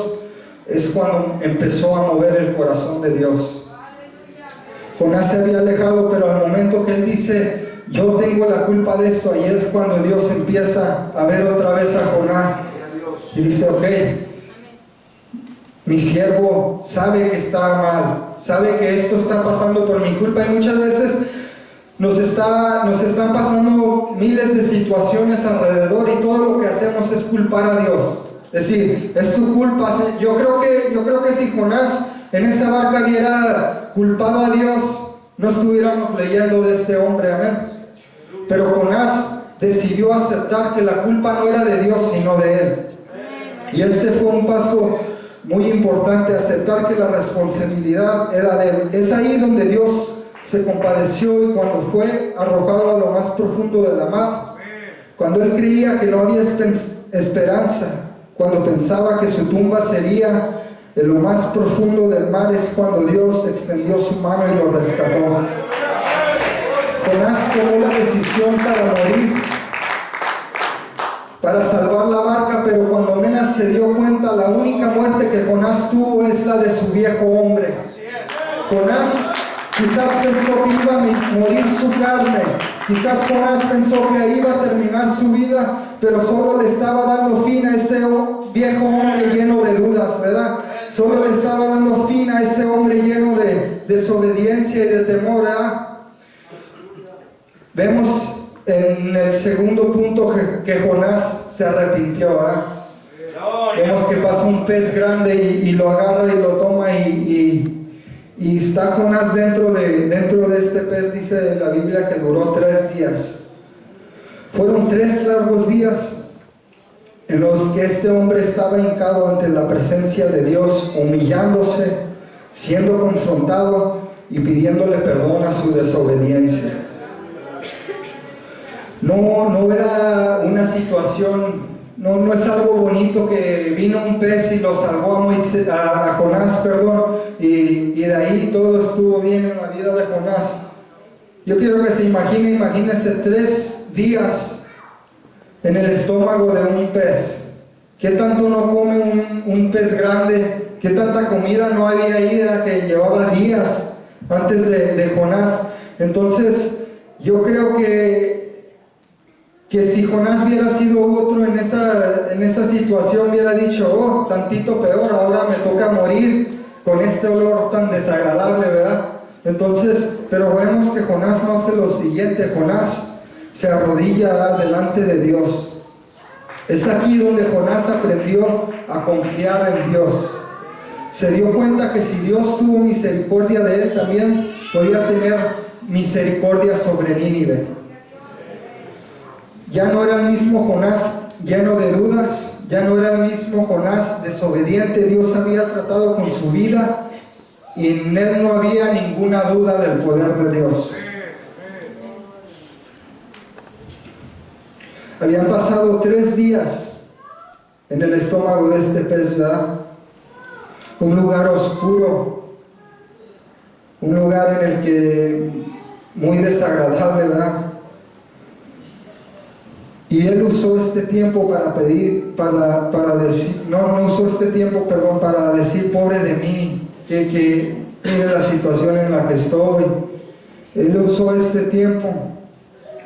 es cuando empezó a mover el corazón de Dios. Jonás se había alejado, pero al momento que él dice, yo tengo la culpa de esto, ahí es cuando Dios empieza a ver otra vez a Jonás y dice, ok, mi siervo sabe que está mal, sabe que esto está pasando por mi culpa, y muchas veces nos están pasando miles de situaciones alrededor y todo lo que hacemos es culpar a Dios. Es decir, es su culpa. Yo creo que si Jonás en esa barca hubiera culpado a Dios, no estuviéramos leyendo de este hombre, amén. Pero Jonás decidió aceptar que la culpa no era de Dios, sino de él. Y este fue un paso muy importante, aceptar que la responsabilidad era de él. Es ahí donde Dios se compadeció, y cuando fue arrojado a lo más profundo de la mar, cuando él creía que no había esperanza, cuando pensaba que su tumba sería en lo más profundo del mar, es cuando Dios extendió su mano y lo rescató. Jonás tomó la decisión para morir, para salvar la barca, pero cuando menos se dio cuenta, la única muerte que Jonás tuvo es la de su viejo hombre. Jonás quizás pensó que iba a morir su carne, quizás Jonás pensó que iba a terminar su vida, pero solo le estaba dando fin a ese viejo hombre lleno de dudas, ¿verdad? Solo le estaba dando fin a ese hombre lleno de desobediencia y de temor, ¿verdad? Vemos en el segundo punto que Jonás se arrepintió, ¿verdad? Vemos que pasa un pez grande y lo agarra y lo toma y está Jonás dentro de este pez. Dice la Biblia que duró 3 días. Fueron 3 largos días en los que este hombre estaba hincado ante la presencia de Dios, humillándose, siendo confrontado y pidiéndole perdón a su desobediencia. No era una situación, no es algo bonito que vino un pez y lo salvó a Jonás, y de ahí todo estuvo bien en la vida de Jonás. Yo quiero que se imagínese 3 días en el estómago de un pez. ¿Qué tanto no come un pez grande? ¿Qué tanta comida no había ida que llevaba días antes de Jonás? Entonces, yo creo que si Jonás hubiera sido otro en esa situación, hubiera dicho, oh, tantito peor, ahora me toca morir con este olor tan desagradable, ¿verdad? Entonces, pero vemos que Jonás no hace lo siguiente. Jonás se arrodilla delante de Dios. Es aquí donde Jonás aprendió a confiar en Dios. Se dio cuenta que si Dios tuvo misericordia de él, también podía tener misericordia sobre Nínive. Ya no era el mismo Jonás lleno de dudas, ya no era el mismo Jonás desobediente. Dios había tratado con su vida y en él no había ninguna duda del poder de Dios. Habían pasado 3 días en el estómago de este pez, ¿verdad? Un lugar oscuro, un lugar en el que muy desagradable, ¿verdad? Y él usó este tiempo para pedir, para decir, no usó este tiempo, perdón, para decir, pobre de mí, que mire la situación en la que estoy. Él usó este tiempo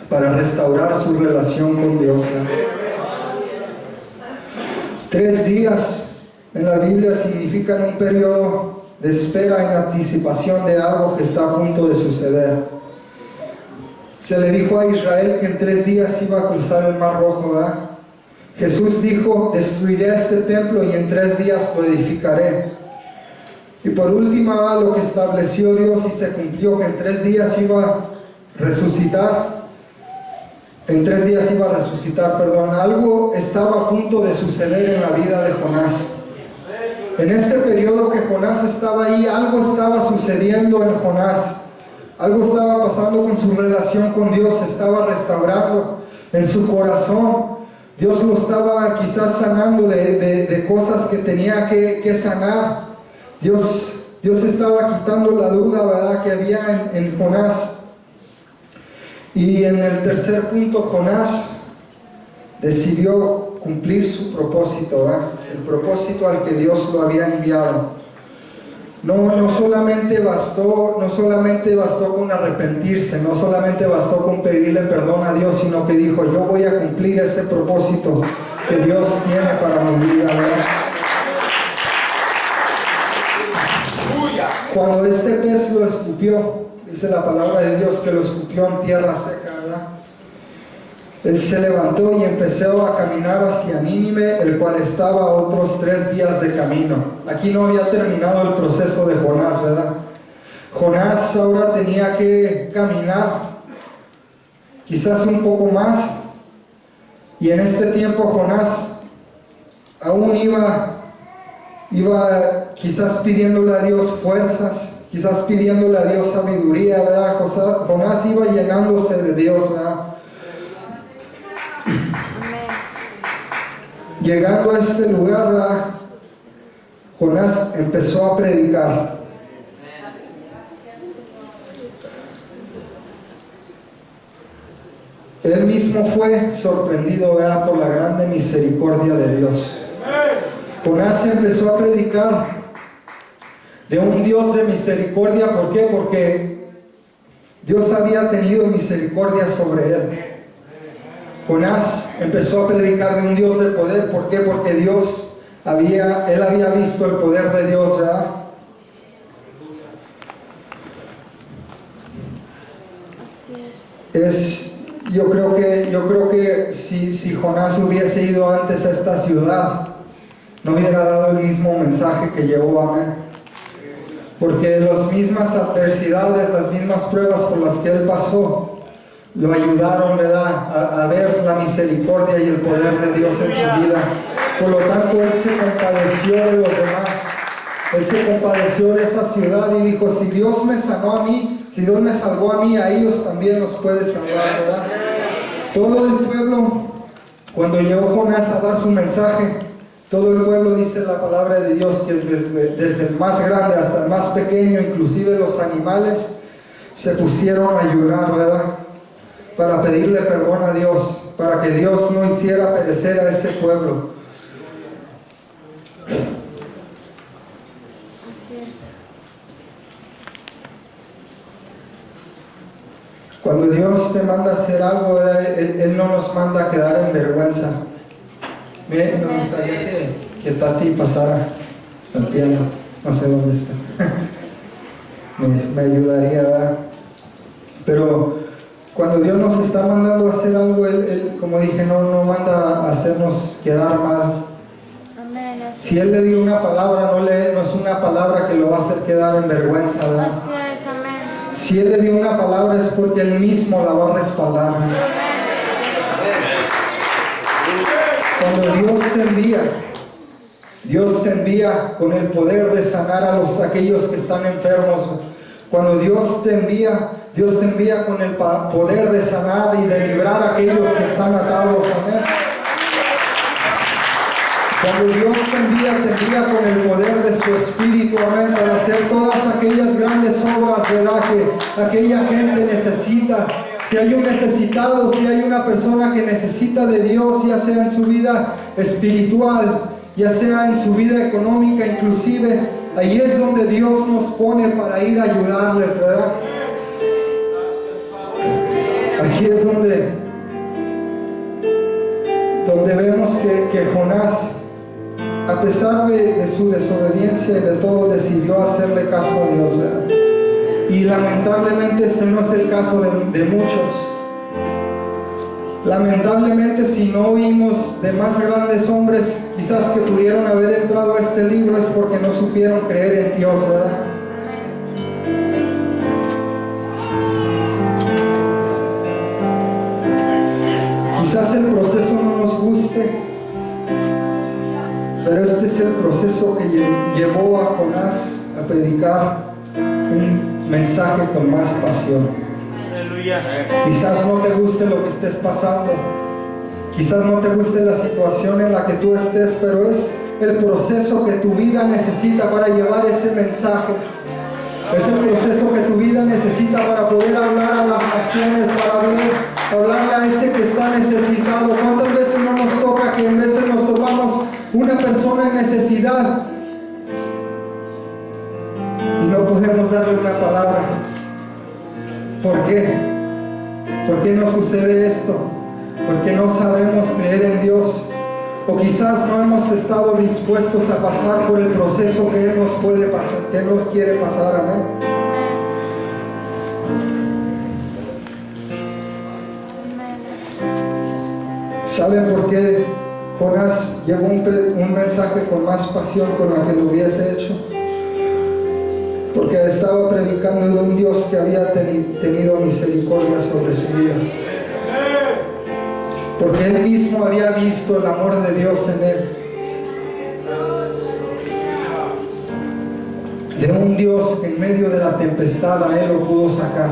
para restaurar su relación con Dios, ¿verdad? 3 días en la Biblia significan un periodo de espera en anticipación de algo que está a punto de suceder. Se le dijo a Israel que en 3 días iba a cruzar el Mar Rojo, ¿verdad? Jesús dijo, destruiré este templo y en 3 días lo edificaré. Y por última, lo que estableció Dios y se cumplió, que en 3 días iba a resucitar. En 3 días iba a resucitar, perdón. Algo estaba a punto de suceder en la vida de Jonás. En este periodo que Jonás estaba ahí, algo estaba sucediendo en Jonás. Algo estaba pasando con su relación con Dios, se estaba restaurando en su corazón. Dios lo estaba quizás sanando de cosas que tenía que sanar. Dios estaba quitando la duda, ¿verdad?, que había en Jonás. Y en el tercer punto, Jonás decidió cumplir su propósito, ¿verdad? El propósito al que Dios lo había enviado. No solamente bastó con arrepentirse, no solamente bastó con pedirle perdón a Dios, sino que dijo, yo voy a cumplir ese propósito que Dios tiene para mi vida, ¿verdad? Cuando este pez lo escupió, dice la palabra de Dios que lo escupió en tierra seca, ¿verdad? Él se levantó y empezó a caminar hacia Nínive, el cual estaba a otros 3 días de camino. Aquí no había terminado el proceso de Jonás, ¿verdad? Jonás ahora tenía que caminar quizás un poco más, y en este tiempo Jonás aún iba quizás pidiéndole a Dios fuerzas, quizás pidiéndole a Dios sabiduría, ¿verdad? Jonás iba llenándose de Dios, ¿verdad? Llegando a este lugar, ¿verdad?, Jonás empezó a predicar. Él mismo fue sorprendido, ¿verdad?, por la grande misericordia de Dios. Jonás empezó a predicar de un Dios de misericordia. ¿Por qué? Porque Dios había tenido misericordia sobre él. Jonás empezó a predicar de un Dios de poder. ¿Por qué? Porque él había visto el poder de Dios, ¿verdad? Yo creo que si Jonás hubiese ido antes a esta ciudad, no hubiera dado el mismo mensaje que llevó, amén. Porque las mismas adversidades, las mismas pruebas por las que él pasó, lo ayudaron, ¿verdad?, a ver la misericordia y el poder de Dios en su vida. Por lo tanto, él se compadeció de los demás. Él se compadeció de esa ciudad y dijo, si Dios me sanó a mí, si Dios me salvó a mí, a ellos también los puede salvar, ¿verdad? Todo el pueblo, cuando llegó Jonás a dar su mensaje, todo el pueblo, dice la palabra de Dios, que desde el más grande hasta el más pequeño, inclusive los animales, se pusieron a ayunar, ¿verdad?, para pedirle perdón a Dios, para que Dios no hiciera perecer a ese pueblo. Así es. Cuando Dios te manda a hacer algo, ¿verdad?, Él no nos manda a quedar en vergüenza. Me gustaría que Tati pasara al piano, no sé dónde está. me ayudaría, ¿verdad? Pero cuando Dios nos está mandando a hacer algo, Él como dije, no manda a hacernos quedar mal. Amén. Si Él le dio una palabra, no es una palabra que lo va a hacer quedar en vergüenza, ¿verdad? Así es, amén. Si Él le dio una palabra es porque Él mismo la va a respaldar. Cuando Dios te envía con el poder de sanar a aquellos que están enfermos. Cuando Dios te envía con el poder de sanar y de librar a aquellos que están atados. Amén. Cuando Dios te envía con el poder de su Espíritu, amén, para hacer todas aquellas grandes obras, ¿verdad?, que aquella gente necesita. Si hay un necesitado, si hay una persona que necesita de Dios, ya sea en su vida espiritual, ya sea en su vida económica, inclusive, ahí es donde Dios nos pone para ir a ayudarles, ¿verdad? Aquí es donde vemos que Jonás, a pesar de su desobediencia y de todo, decidió hacerle caso a Dios, ¿verdad? Y lamentablemente este no es el caso de muchos. Lamentablemente, si no oímos de más grandes hombres quizás que pudieron haber entrado a este libro, es porque no supieron creer en Dios, ¿verdad? Quizás el proceso no nos guste, pero este es el proceso que llevó a Jonás a predicar un mensaje con más pasión. Quizás no te guste lo que estés pasando, quizás no te guste la situación en la que tú estés, pero es el proceso que tu vida necesita para llevar ese mensaje. Es el proceso que tu vida necesita para poder hablar a las naciones, para poder hablarle a ese que está necesitado. ¿Cuántas veces no nos toca que en veces nos topamos una persona en necesidad y no podemos darle una palabra? ¿Por qué? ¿Por qué no sucede esto? Porque no sabemos creer en Dios, o quizás no hemos estado dispuestos a pasar por el proceso que Él nos puede pasar, que Él nos quiere pasar. Amén. ¿Saben por qué Jonás llevó un mensaje con más pasión con la que lo hubiese hecho? Porque estaba predicando de un Dios que había tenido misericordia sobre su vida. Porque él mismo había visto el amor de Dios en él. De un Dios que en medio de la tempestad a él lo pudo sacar.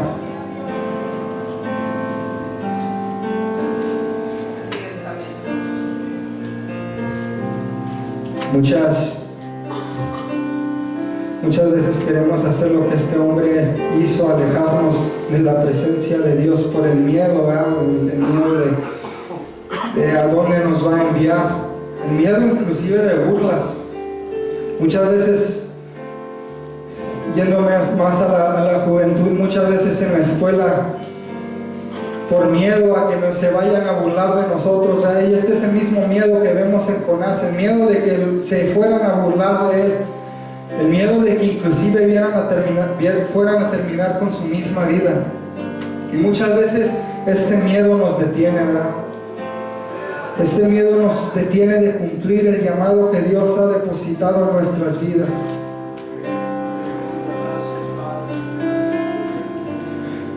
Muchas veces queremos hacer lo que este hombre hizo, alejarnos de la presencia de Dios por el miedo, ¿verdad? El miedo de a dónde nos va a enviar, el miedo inclusive de burlas. Muchas veces, yéndome más a la juventud, muchas veces en la escuela, por miedo a que se vayan a burlar de nosotros, ¿verdad? Y este es el mismo miedo que vemos en Jonás, el miedo de que se fueran a burlar de él, el miedo de que inclusive fueran a terminar con su misma vida. Y muchas veces este miedo nos detiene, ¿verdad? Este miedo nos detiene de cumplir el llamado que Dios ha depositado en nuestras vidas.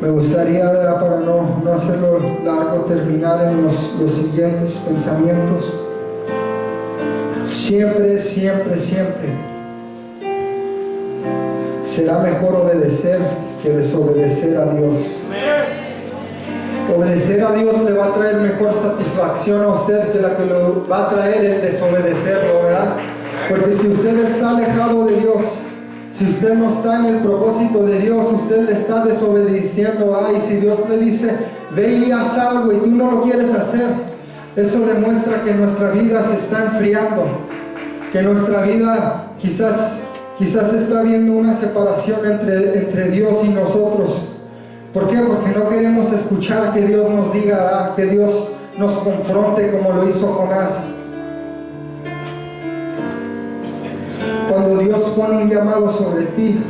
Me gustaría, ¿verdad?, para no hacerlo largo, terminar en los siguientes pensamientos. Siempre, siempre, siempre será mejor obedecer que desobedecer a Dios. Obedecer a Dios le va a traer mejor satisfacción a usted que la que lo va a traer el desobedecerlo, ¿verdad? Porque si usted está alejado de Dios, si usted no está en el propósito de Dios, usted le está desobedeciendo. Y si Dios le dice, ve y haz algo y tú no lo quieres hacer, eso demuestra que nuestra vida se está enfriando, que nuestra vida quizás está habiendo una separación entre Dios y nosotros. ¿Por qué? Porque no queremos escuchar que Dios nos diga, que Dios nos confronte como lo hizo Jonás. Cuando Dios pone un llamado sobre ti,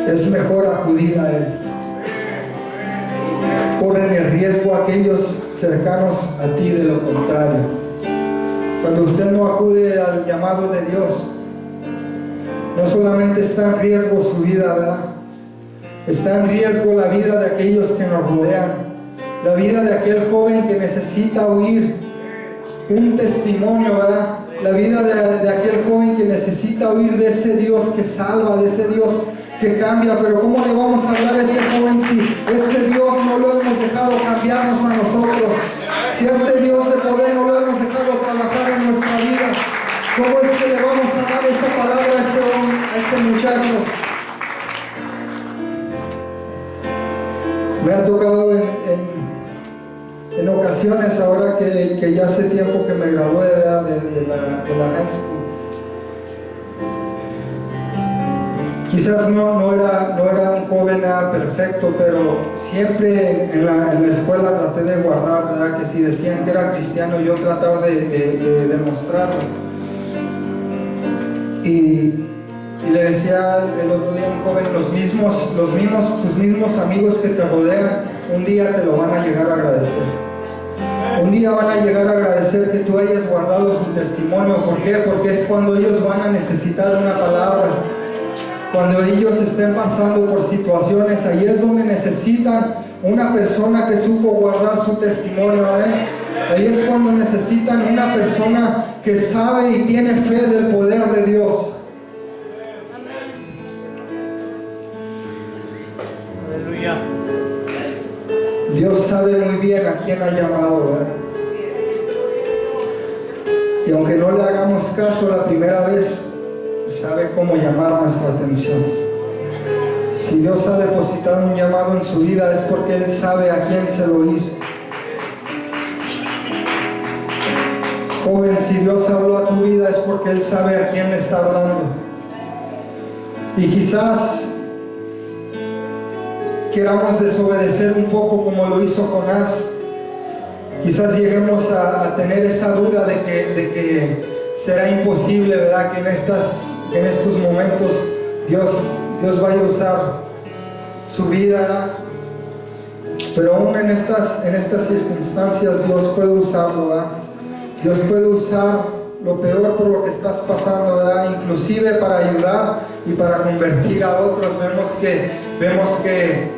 es mejor acudir a Él. Ponen en riesgo a aquellos cercanos a ti de lo contrario. Cuando usted no acude al llamado de Dios, no solamente está en riesgo su vida, ¿verdad? Está en riesgo la vida de aquellos que nos rodean, la vida de aquel joven que necesita oír un testimonio, ¿verdad? La vida de aquel joven que necesita oír de ese Dios que salva, de ese Dios que cambia. Pero ¿cómo le vamos a hablar a este joven si este Dios no lo hemos dejado cambiarnos a nosotros? Si a este Dios de poder no lo hemos dejado trabajar en ¿Cómo es que le vamos a dar esa palabra a ese muchacho? Me ha tocado en ocasiones, ahora que ya hace tiempo que me gradué de la high school. Quizás no era un joven perfecto, pero siempre en la escuela traté de guardar, ¿verdad? Que si decían que era cristiano, yo trataba de demostrarlo. Y le decía el otro día a un joven, tus mismos amigos que te rodean, un día te lo van a llegar a agradecer. Un día van a llegar a agradecer que tú hayas guardado tu testimonio. ¿Por qué? Porque es cuando ellos van a necesitar una palabra. Cuando ellos estén pasando por situaciones, ahí es donde necesitan una persona que supo guardar su testimonio. ¿Eh? Ahí es cuando necesitan una persona que sabe y tiene fe del poder de Dios. Aleluya. Dios sabe muy bien a quién ha llamado, ¿verdad? Y aunque no le hagamos caso la primera vez, sabe cómo llamar nuestra atención. Si Dios ha depositado un llamado en su vida, es porque Él sabe a quién se lo hizo. Joven, si Dios habló a tu vida, es porque Él sabe a quién le está hablando. Y quizás queramos desobedecer un poco como lo hizo Jonás. Quizás lleguemos a tener esa duda de que será imposible, ¿verdad? Que en estos momentos Dios vaya a usar su vida. Pero aún en estas circunstancias Dios puede usarlo, ¿verdad? Dios puede usar lo peor por lo que estás pasando, ¿verdad? Inclusive para ayudar y para convertir a otros. Vemos que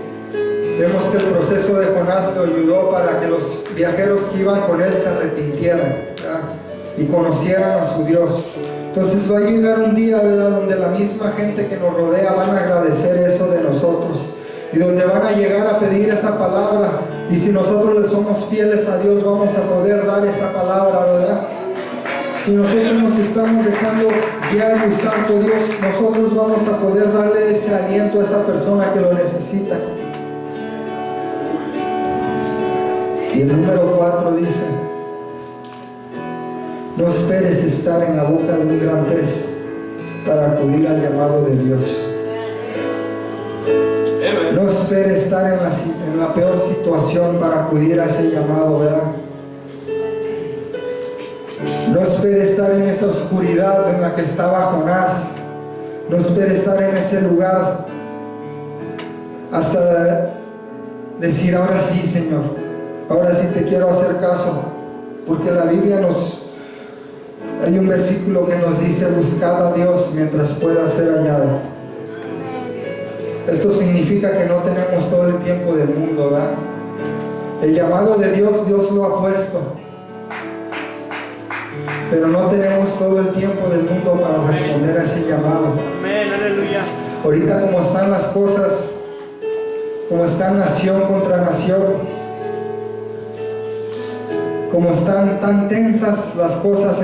el proceso de Jonás lo ayudó para que los viajeros que iban con él se arrepintieran, ¿verdad? Y conocieran a su Dios. Entonces va a llegar un día, ¿verdad?, donde la misma gente que nos rodea van a agradecer eso de nosotros, y donde van a llegar a pedir esa palabra, y si nosotros le somos fieles a Dios, vamos a poder dar esa palabra, ¿verdad? Si nosotros nos estamos dejando guiar y usar por Dios, nosotros vamos a poder darle ese aliento a esa persona que lo necesita. Y el número 4 dice: no esperes estar en la boca de un gran pez para acudir al llamado de Dios. No esperes estar en la peor situación para acudir a ese llamado, ¿verdad? No esperes estar en esa oscuridad en la que estaba Jonás. No esperes estar en ese lugar hasta decir: ahora sí, Señor, ahora sí te quiero hacer caso. Porque la Biblia hay un versículo que nos dice: buscad a Dios mientras pueda ser hallado. Esto significa que no tenemos todo el tiempo del mundo, ¿verdad? El llamado de Dios lo ha puesto, pero no tenemos todo el tiempo del mundo para responder a ese llamado. Amén, aleluya. Ahorita, como están las cosas, como están nación contra nación, como están tan tensas las cosas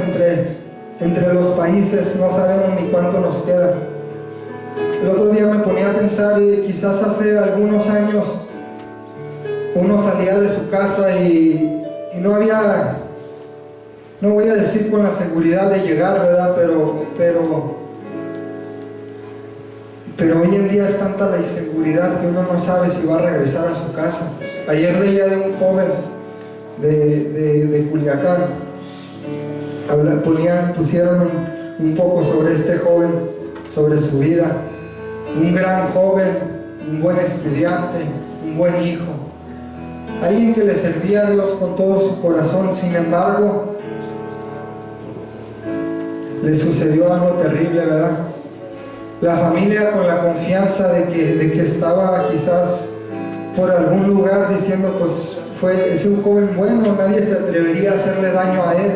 entre los países, no sabemos ni cuánto nos queda. El otro día me ponía a pensar, y quizás hace algunos años uno salía de su casa y no había, no voy a decir con la seguridad de llegar, ¿verdad? Pero hoy en día es tanta la inseguridad que uno no sabe si va a regresar a su casa. Ayer leía de un joven de Culiacán. Pusieron un poco sobre este joven, sobre su vida. Un gran joven, un buen estudiante, un buen hijo, alguien que le servía a Dios con todo su corazón. Sin embargo, le sucedió algo terrible, ¿verdad? La familia, con la confianza de que estaba quizás por algún lugar, diciendo: pues es un joven bueno, nadie se atrevería a hacerle daño a él.